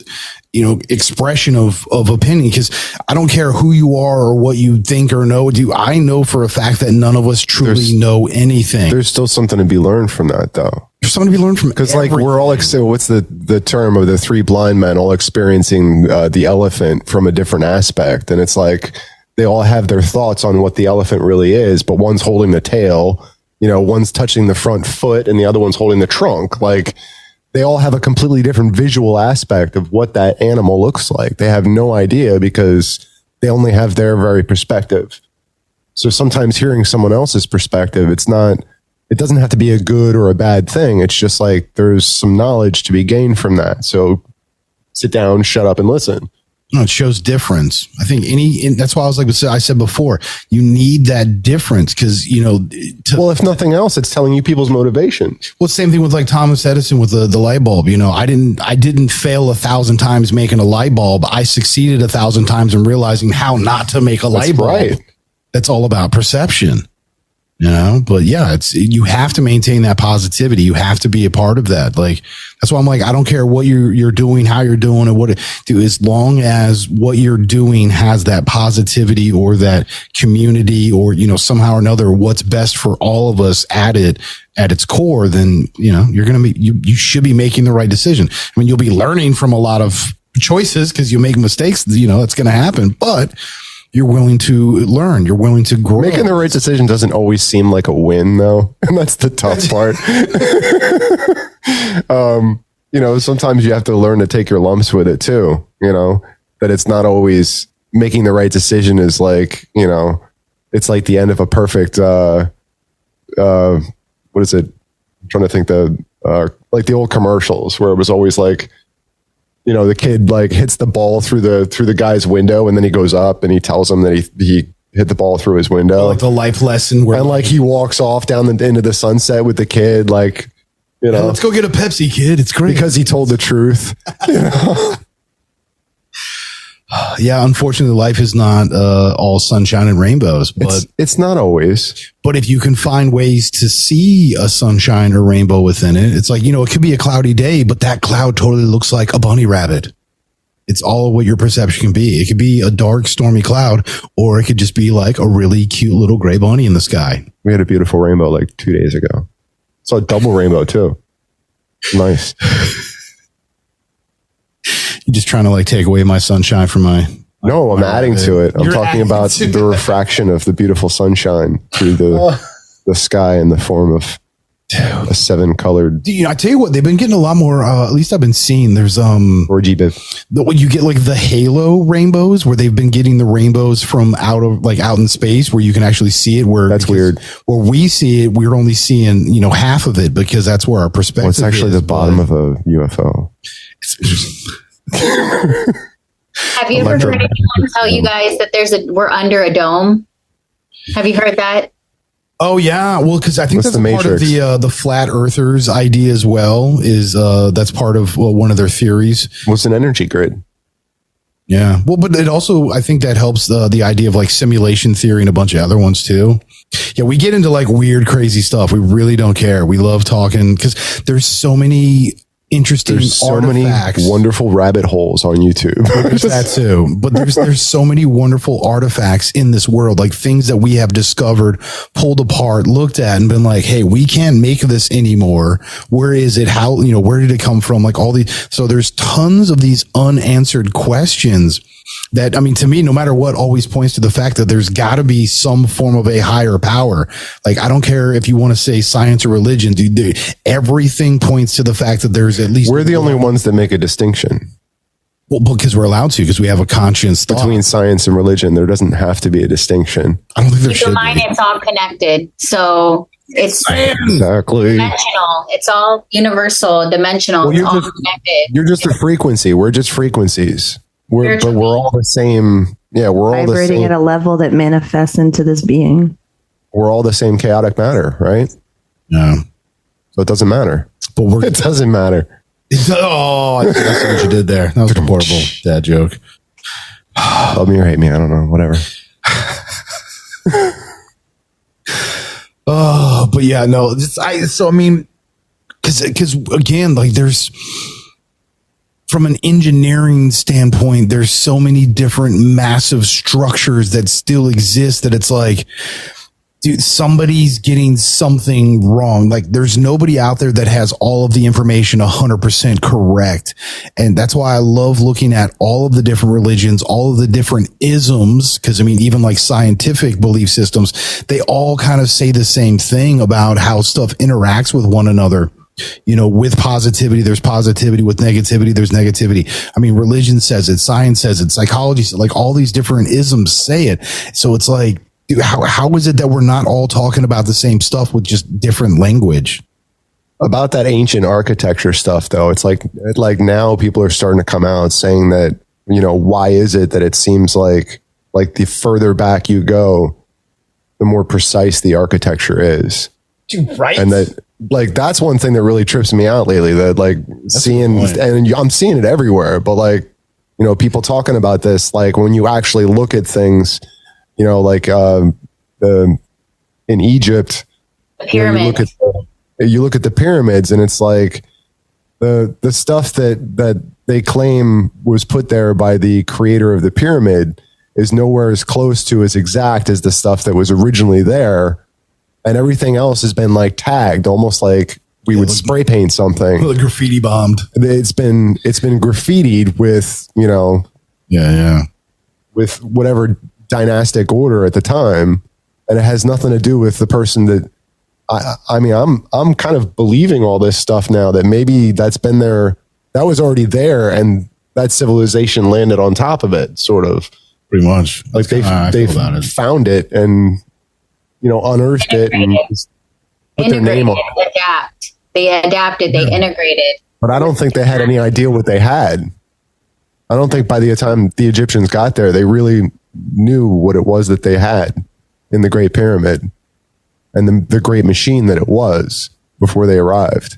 S2: expression of opinion, because I don't care who you are or what you think or know. I know for a fact that none of us truly know anything.
S1: There's still something to be learned from that, though.
S2: There's something to be learned from,
S1: because like we're all, what's the term of the three blind men all experiencing the elephant from a different aspect. And it's like, they all have their thoughts on what the elephant really is, but one's holding the tail, one's touching the front foot and the other one's holding the trunk. Like, they all have a completely different visual aspect of what that animal looks like. They have no idea because they only have their very perspective. So sometimes hearing someone else's perspective, it doesn't have to be a good or a bad thing. It's just like, there's some knowledge to be gained from that. So sit down, shut up and listen.
S2: No, it shows difference. I think that's why I was like, I said before, you need that difference because,
S1: well, if nothing else, it's telling you people's motivation.
S2: Well, same thing with like Thomas Edison with the light bulb. I didn't fail 1,000 times making a light bulb. I succeeded 1,000 times in realizing how not to make a light bulb. Right. That's all about perception. But yeah, you have to maintain that positivity. You have to be a part of that. Like, that's why I'm like, I don't care what you're doing, how you're doing it, as long as what you're doing has that positivity or that community or, somehow or another, what's best for all of us at its core, then, you're going to you should be making the right decision. I mean, you'll be learning from a lot of choices because you make mistakes, it's going to happen, but you're willing to learn. You're willing to grow.
S1: Making the right decision doesn't always seem like a win, though. And that's the tough part. Sometimes you have to learn to take your lumps with it, too. That it's not always making the right decision is like, it's like the end of a perfect, what is it? I'm trying to think like the old commercials where it was always like, the kid like hits the ball through the guy's window and then he goes up and he tells him that he hit the ball through his window.
S2: Like the life lesson where
S1: like he walks off down into the sunset with the kid, like,
S2: let's go get a Pepsi, kid. It's great.
S1: Because he told the truth.
S2: Yeah, unfortunately, life is not all sunshine and rainbows, but
S1: it's not always.
S2: But if you can find ways to see a sunshine or rainbow within it, it's like, it could be a cloudy day, but that cloud totally looks like a bunny rabbit. It's all what your perception can be. It could be a dark, stormy cloud, or it could just be like a really cute little gray bunny in the sky.
S1: We had a beautiful rainbow like 2 days ago. Saw a double rainbow too. Nice.
S2: You're just trying to like take away my sunshine from my.
S1: No, I'm adding to it. I'm talking about the refraction of the beautiful sunshine through the sky in the form of a 7-colored.
S2: I tell you what, they've been getting a lot more. At least I've been seeing. There's when you get like the halo rainbows, where they've been getting the rainbows from out in space, where you can actually see it. That's weird. Where we see it, we're only seeing half of it because that's where our perspective.
S1: Well, it's actually the bottom of a UFO.
S3: Have you ever heard anyone tell you guys that we're under a dome? Have you heard that?
S2: Oh yeah, well, because I think that's part of the flat earthers idea as well. Is that's part of one of their theories?
S1: What's an energy grid?
S2: Yeah. Well, but it also, I think that helps the idea of like simulation theory and a bunch of other ones too. Yeah. We get into like weird, crazy stuff. We really don't care. We love talking because there's so many interesting artifacts.
S1: Many wonderful rabbit holes on YouTube.
S2: There's that too. But there's so many wonderful artifacts in this world, like things that we have discovered, pulled apart, looked at and been like, hey, we can't make this anymore. Where is it? How, where did it come from? Like all these. So there's tons of these unanswered questions that, I mean, to me, no matter what, always points to the fact that there's got to be some form of a higher power. Like, I don't care if you want to say science or religion, dude, everything points to the fact that there's at least.
S1: We're the only ones that make a distinction.
S2: Well, because we're allowed to, because we have a conscience
S1: between science and religion. There doesn't have to be a distinction.
S2: I don't think there should be.
S3: It's all connected. So it's
S1: exactly
S3: dimensional. It's all universal, dimensional.
S1: Well,
S3: all connected.
S1: You're just a frequency. We're just frequencies. But we're all the same. Yeah, we're all
S4: vibrating at a level that manifests into this being.
S1: We're all the same chaotic matter, right?
S2: Yeah.
S1: So it doesn't matter.
S2: But
S1: it doesn't matter.
S2: I see what you did there. That was a horrible dad joke.
S1: Love me or hate me, I don't know. Whatever.
S2: But yeah, no. So I mean, because again, like there's. From an engineering standpoint, there's so many different massive structures that still exist that it's like, dude, somebody's getting something wrong. Like there's nobody out there that has all of the information 100% correct. And that's why I love looking at all of the different religions, all of the different isms. Cause I mean, even like scientific belief systems, they all kind of say the same thing about how stuff interacts with one another. With positivity, there's positivity. With negativity, there's negativity. I mean, religion says it, science says it, psychology, like all these different isms say it. So it's like, dude, how is it that we're not all talking about the same stuff with just different language?
S1: About that ancient architecture stuff, though, it's like now people are starting to come out saying that, why is it that it seems like the further back you go, the more precise the architecture is.
S2: Dude, right.
S1: And that, that's one thing that really trips me out lately, that I'm seeing it everywhere, but people talking about this, like when you actually look at things, in Egypt,
S3: the pyramids.
S1: You look at the pyramids and it's like the stuff that they claim was put there by the creator of the pyramid is nowhere as close to as exact as the stuff that was originally there. And everything else has been tagged, almost like we would spray paint something.
S2: Graffiti bombed.
S1: It's been graffitied with, with whatever dynastic order at the time. And it has nothing to do with the person that, I'm kind of believing all this stuff now, that maybe that's been there, that was already there, and that civilization landed on top of it, sort of.
S2: Pretty much.
S1: Like they found it and, unearthed it and put their name on it.
S3: They adapted, they integrated.
S1: But I don't think they had any idea what they had. I don't think by the time the Egyptians got there, they really knew what it was that they had in the Great Pyramid and the great machine that it was before they arrived.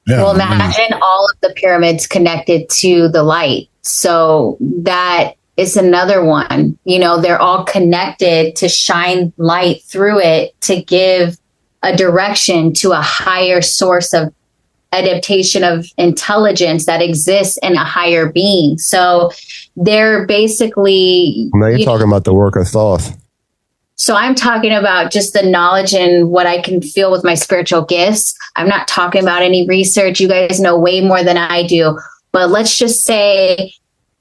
S3: Yeah, well, imagine all of the pyramids connected to the light. So that is another one. They're all connected to shine light through it to give a direction to a higher source of adaptation of intelligence that exists in a higher being. So they're basically...
S1: Now you're talking about the work of Thoth.
S3: So I'm talking about just the knowledge and what I can feel with my spiritual gifts. I'm not talking about any research. You guys know way more than I do. But let's just say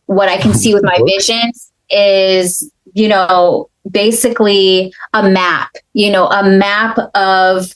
S3: what I can see with my visions is, basically a map, a map of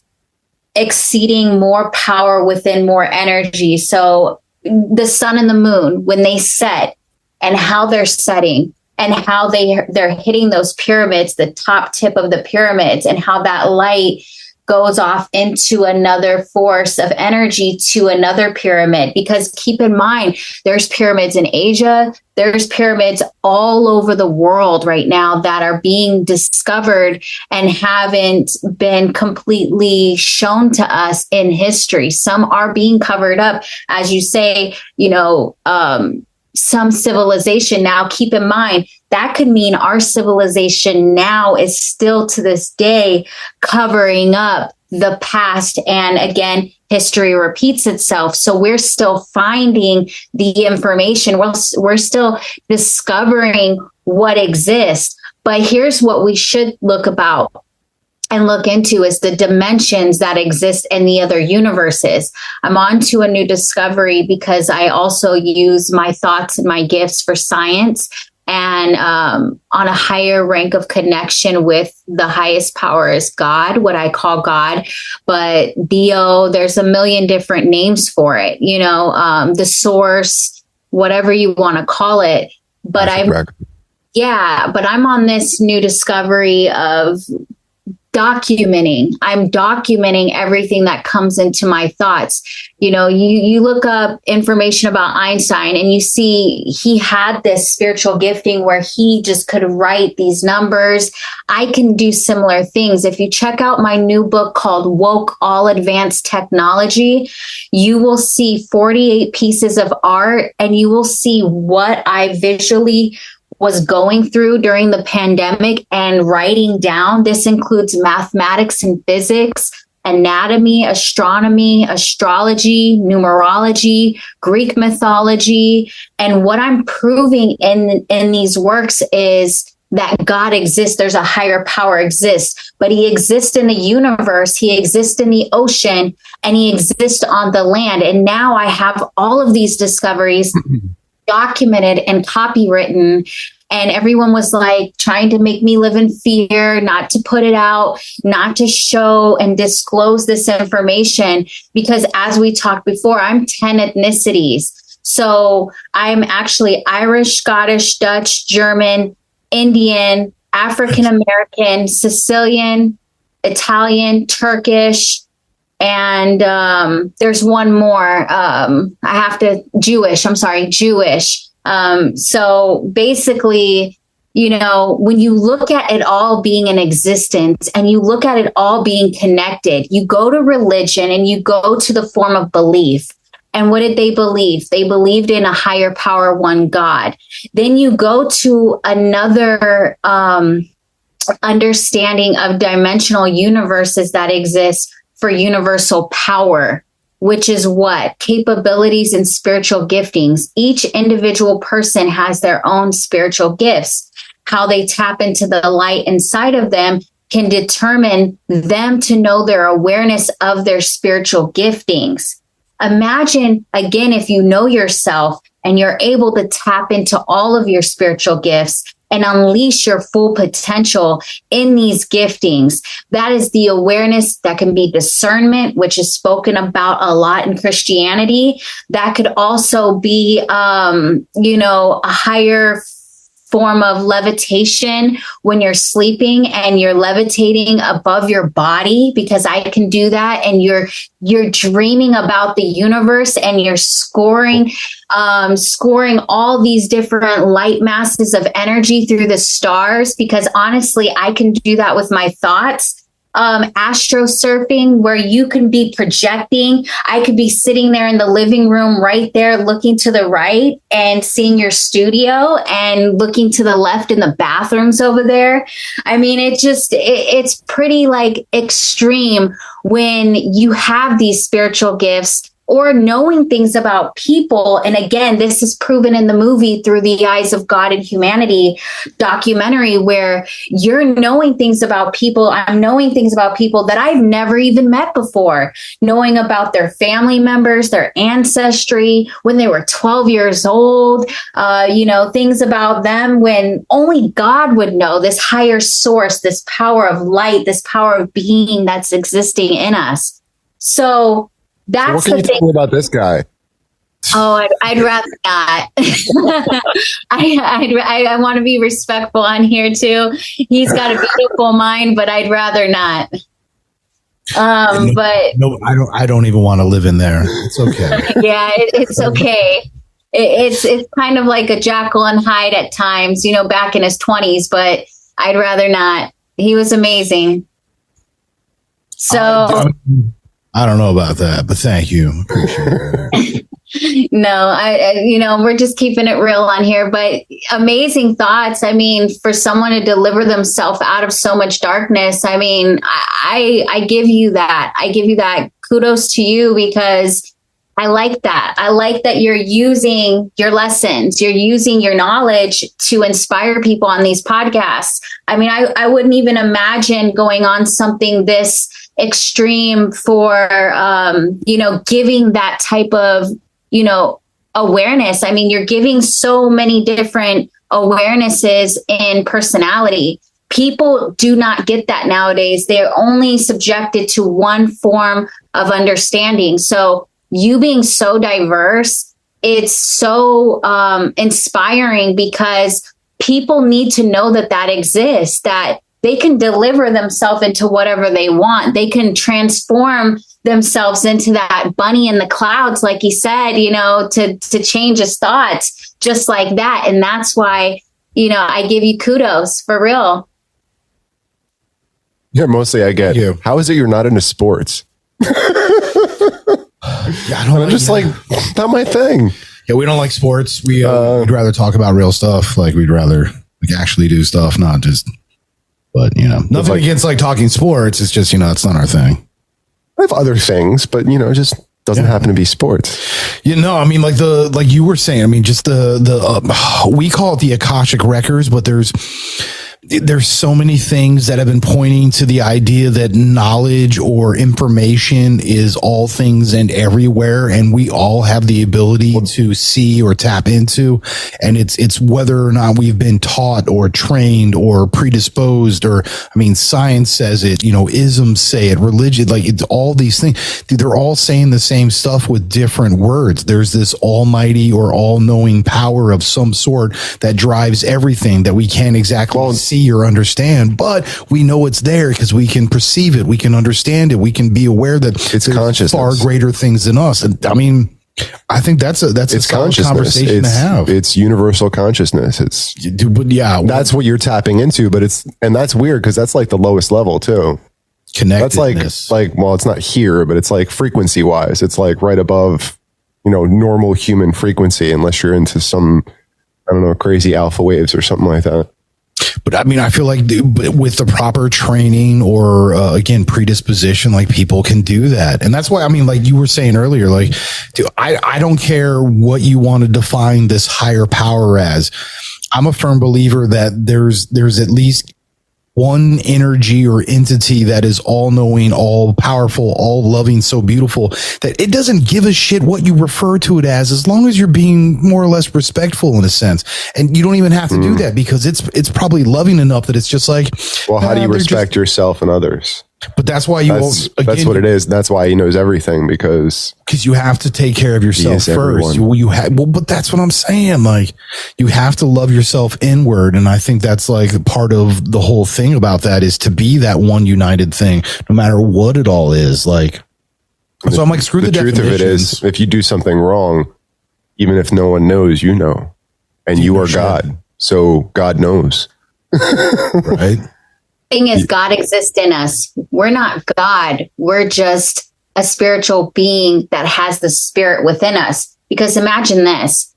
S3: exceeding more power within more energy. So the sun and the moon, when they set and how they're setting and how they're hitting those pyramids, the top tip of the pyramids, and how that light goes off into another force of energy to another pyramid. Because keep in mind, there's pyramids in Asia, there's pyramids all over the world right now that are being discovered and haven't been completely shown to us in history. Some are being covered up, as you say, some civilization. Now, keep in mind, that could mean our civilization now is still to this day covering up the past. And again, history repeats itself. So we're still finding the information. We're still discovering what exists. But here's what we should look into is the dimensions that exist in the other universes. I'm on to a new discovery because I also use my thoughts and my gifts for science and on a higher rank of connection with the highest power is God, what I call God. But BO, there's a million different names for it, the source, whatever you want to call it. But I'm on this new discovery of I'm documenting everything that comes into my thoughts. You look up information about Einstein and you see he had this spiritual gifting where he just could write these numbers. I can do similar things. If you check out my new book called Woke All Advanced Technology, you will see 48 pieces of art and you will see what I visually was going through during the pandemic and writing down. This includes mathematics and physics, anatomy, astronomy, astrology, numerology, Greek mythology. And what I'm proving in these works is that God exists. There's a higher power exists, but he exists in the universe. He exists in the ocean and he exists on the land. And now I have all of these discoveries documented and copywritten, and everyone was like trying to make me live in fear, not to put it out, not to show and disclose this information, because as we talked before, I'm 10 ethnicities. So I'm actually Irish, Scottish, Dutch, German, Indian, African American, Sicilian, Italian, Turkish, and there's one more. Jewish. So basically, when you look at it all being in existence and you look at it all being connected, you go to religion and you go to the form of belief. And what did they believe? They believed in a higher power, one God. Then you go to another understanding of dimensional universes that exist for universal power, which is what? Capabilities and spiritual giftings. Each individual person has their own spiritual gifts. How they tap into the light inside of them can determine them to know their awareness of their spiritual giftings. Imagine, again, if you know yourself and you're able to tap into all of your spiritual gifts and unleash your full potential in these giftings. That is the awareness that can be discernment, which is spoken about a lot in Christianity. That could also be, a higher form of levitation when you're sleeping and you're levitating above your body, because I can do that. And you're dreaming about the universe and you're scoring all these different light masses of energy through the stars, because honestly, I can do that with my thoughts. Astro surfing, where you can be projecting. I could be sitting there in the living room right there looking to the right and seeing your studio, and looking to the left in the bathrooms over there. I mean, it's pretty like extreme when you have these spiritual gifts or knowing things about people. And again, this is proven in the movie Through the Eyes of God and Humanity documentary, where you're knowing things about people. I'm knowing things about people that I've never even met before, knowing about their family members, their ancestry, when they were 12 years old, things about them when only God would know, this higher source, this power of light, this power of being that's existing in us. So that's
S1: what can you tell me about this guy?
S3: Oh, I'd rather not. I want to be respectful on here too. He's got a beautiful mind, but I'd rather not. But
S2: no, I don't even want to live in there. It's okay.
S3: Yeah, it's okay. It's kind of like a Jekyll and Hyde at times, back in his 20s, but I'd rather not. He was amazing. So
S2: I don't know about that, but thank you. Appreciate it.
S3: No, we're just keeping it real on here, but amazing thoughts. I mean, for someone to deliver themselves out of so much darkness, I mean, I give you that. I give you that. Kudos to you, because I like that. I like that you're using your lessons, you're using your knowledge to inspire people on these podcasts. I mean, I wouldn't even imagine going on something this extreme for, giving that type of, awareness. I mean, you're giving so many different awarenesses in personality. People do not get that nowadays. They're only subjected to one form of understanding. So you being so diverse, it's so inspiring, because people need to know that exists, that they can deliver themselves into whatever they want. They can transform themselves into that bunny in the clouds, like he said, to change his thoughts just like that. And that's why, I give you kudos for real.
S1: Yeah, mostly I get, how is it you're not into sports? I'm just like, not my thing.
S2: Yeah, we don't like sports. We'd rather talk about real stuff. Like, we'd rather actually do stuff, not just, but, nothing against talking sports. It's just, it's not our thing.
S1: I have other things, but it just doesn't happen to be sports.
S2: I mean, like you were saying, I mean, just we call it the Akashic Records, but there's so many things that have been pointing to the idea that knowledge or information is all things and everywhere, and we all have the ability to see or tap into. And it's whether or not we've been taught or trained or predisposed, or, I mean, science says it, isms say it, religion, it's all these things. They're all saying the same stuff with different words. There's this almighty or all-knowing power of some sort that drives everything that we can't exactly see or understand, but we know it's there because we can perceive it, we can understand it, we can be aware that
S1: it's consciousness,
S2: far greater things than us. And I mean, I think that's a solid conversation to have.
S1: It's universal consciousness. That's what you're tapping into, but that's weird, because that's like the lowest level too.
S2: Connectedness.
S1: That's well, it's not here, but it's like frequency wise, it's like right above, normal human frequency, unless you're into some, I don't know, crazy alpha waves or something like that.
S2: But I mean, I feel like with the proper training or again, predisposition, people can do that. And that's why, I mean, like you were saying earlier, I don't care what you want to define this higher power as. I'm a firm believer that there's at least one energy or entity that is all knowing, all powerful, all loving, so beautiful that it doesn't give a shit what you refer to it as long as you're being more or less respectful in a sense. And you don't even have to do that, because it's probably loving enough that it's just like,
S1: well, how do you respect yourself and others?
S2: But that's why
S1: that's what it is. That's why he knows everything, because
S2: you have to take care of yourself first. But that's what I'm saying. Like, you have to love yourself inward. And I think that's part of the whole thing about that, is to be that one united thing, no matter what it all is. So I'm like, screw the
S1: truth of it is, if you do something wrong, even if no one knows, and you are God. So God knows.
S2: Right.
S3: Thing is, God exists in us. We're not God. We're just a spiritual being that has the spirit within us. Because imagine this.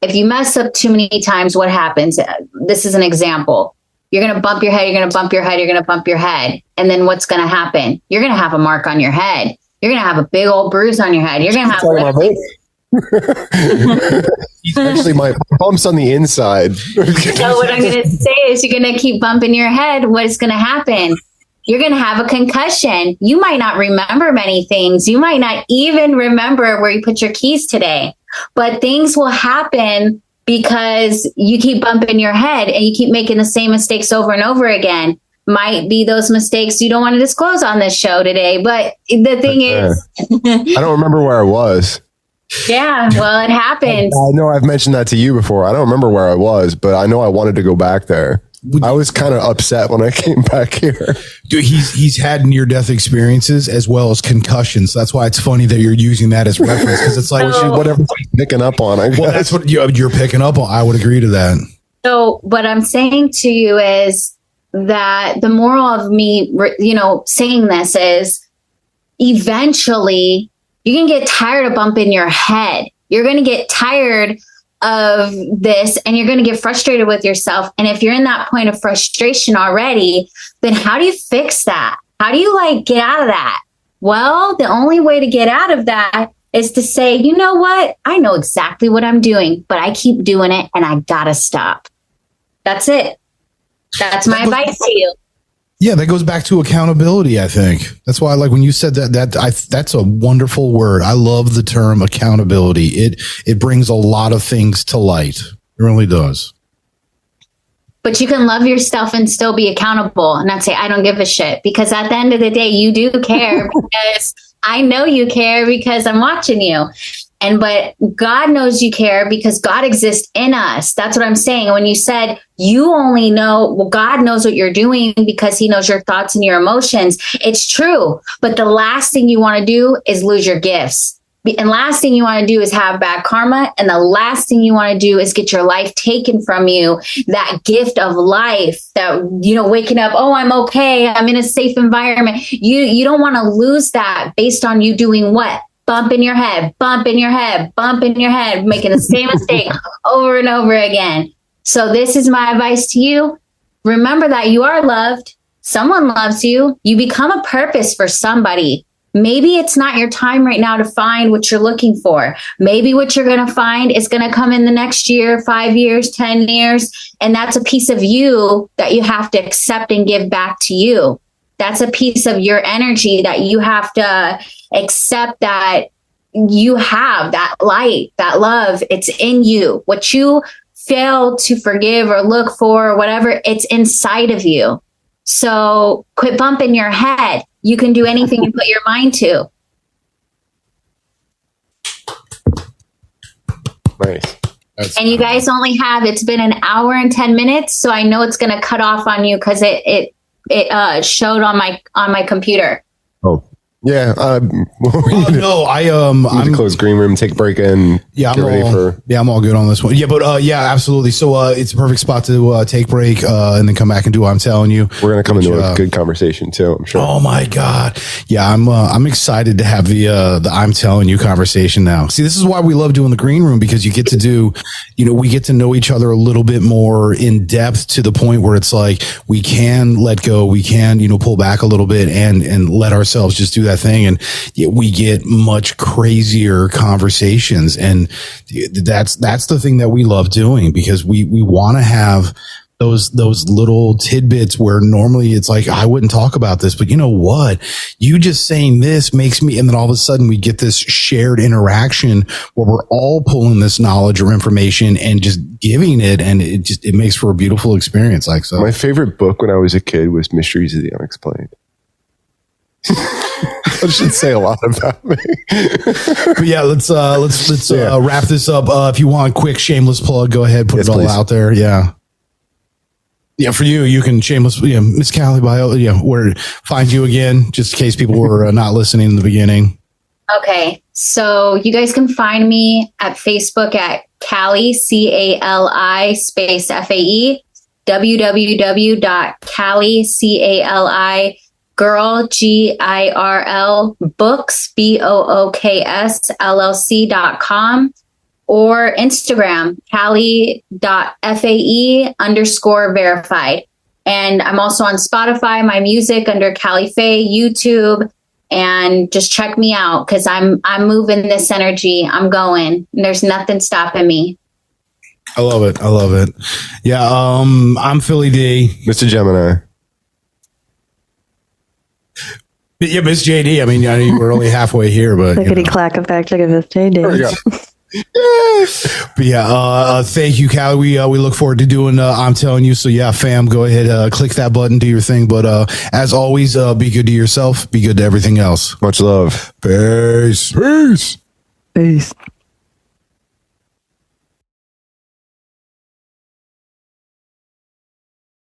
S3: If you mess up too many times, what happens? This is an example. You're going to bump your head. You're going to bump your head. You're going to bump your head. And then what's going to happen? You're going to have a mark on your head. You're going to have a big old bruise on your head. You're going to have
S1: actually, my bumps on the inside.
S3: So what I'm going to say is, you're going to keep bumping your head. What's going to happen? You're going to have a concussion. You might not remember many things. You might not even remember where you put your keys today. But things will happen because you keep bumping your head and you keep making the same mistakes over and over again. Might be those mistakes you don't want to disclose on this show today. But the thing is,
S1: I don't remember where I was.
S3: Yeah, well, it happened.
S1: I know I've mentioned that to you before. I don't remember where I was, but I know I wanted to go back there. I was kind of upset when I came back here.
S2: Dude, he's had near-death experiences as well as concussions. That's why it's funny that you're using that as reference, because it's like
S1: whatever he's picking up on. I guess.
S2: Well, that's what you're picking up on. I would agree to that.
S3: So what I'm saying to you is that the moral of me, saying this is, eventually you're going to get tired of bumping your head. You're going to get tired of this and you're going to get frustrated with yourself. And if you're in that point of frustration already, then how do you fix that? How do you like get out of that? Well, the only way to get out of that is to say, you know what? I know exactly what I'm doing, but I keep doing it and I gotta stop. That's it. That's my advice to you.
S2: Yeah, that goes back to accountability, I think. That's why I like when you said that's a wonderful word. I love the term accountability. It brings a lot of things to light. It really does.
S3: But you can love yourself and still be accountable and not say, I don't give a shit. Because at the end of the day, you do care because I know you care because I'm watching you. But God knows you care because God exists in us. That's what I'm saying. When you said you only know, well, God knows what you're doing because he knows your thoughts and your emotions. It's true. But the last thing you want to do is lose your gifts. And last thing you want to do is have bad karma. And the last thing you want to do is get your life taken from you. That gift of life that, waking up, oh, I'm okay. I'm in a safe environment. You don't want to lose that based on you doing what? Bump in your head, bump in your head, bump in your head, making the same mistake over and over again. So this is my advice to you. Remember that you are loved. Someone loves you. You become a purpose for somebody. Maybe it's not your time right now to find what you're looking for. Maybe what you're going to find is going to come in the next year, 5 years, 10 years. And that's a piece of you that you have to accept and give back to you. That's a piece of your energy that you have to accept that you have that light, that love. It's in you. What you fail to forgive or look for or whatever, it's inside of you. So quit bumping your head. You can do anything you put your mind to.
S1: Nice.
S3: And you guys only have, it's been an hour and 10 minutes. So I know it's going to cut off on you because it showed on my computer.
S1: Oh, yeah.
S2: I'm
S1: to close green room, take a break, and
S2: I'm all good on this one. Yeah, but absolutely. So it's a perfect spot to take break and then come back and do what I'm telling you.
S1: We're gonna come into a good conversation too, I'm sure.
S2: Oh my God, yeah, I'm excited to have the I'm telling you conversation now. See, this is why we love doing the green room, because you get to do, we get to know each other a little bit more in depth to the point where it's like we can let go, we can pull back a little bit and let ourselves just do that thing, and we get much crazier conversations, and that's the thing that we love doing, because we want to have those little tidbits where normally it's like, I wouldn't talk about this, but you know what, you just saying this makes me, and then all of a sudden we get this shared interaction where we're all pulling this knowledge or information and just giving it, and it makes for a beautiful experience. Like, so
S1: my favorite book when I was a kid was Mysteries of the Unexplained. That should say a lot about me.
S2: But yeah, let's wrap this up. If you want a quick shameless plug, go ahead, put it all out there. Yeah, for you can shameless. Miss Cali bio. Where find you again, just in case people were not listening in the beginning.
S3: Okay, so you guys can find me at Facebook at Cali, CALI space FAE, www.cali, Girl, GIRL books, BOOKS LLC.com, or Instagram, Cali.FAE_verified. And I'm also on Spotify, my music under Cali Faye, YouTube, and just check me out because I'm moving this energy. I'm going. There's nothing stopping me.
S2: I love it. Yeah. I'm Philly D.
S1: Mr. Gemini.
S2: Yeah, Miss JD. I mean, I know you were only halfway here, but
S4: clickety clack effect. Look at Miss JD.
S2: But yeah, thank you, Cali. We look forward to doing I'm telling you. So yeah, fam, go ahead, click that button, do your thing. But as always, be good to yourself, be good to everything else.
S1: Much love.
S2: Peace.
S4: Peace.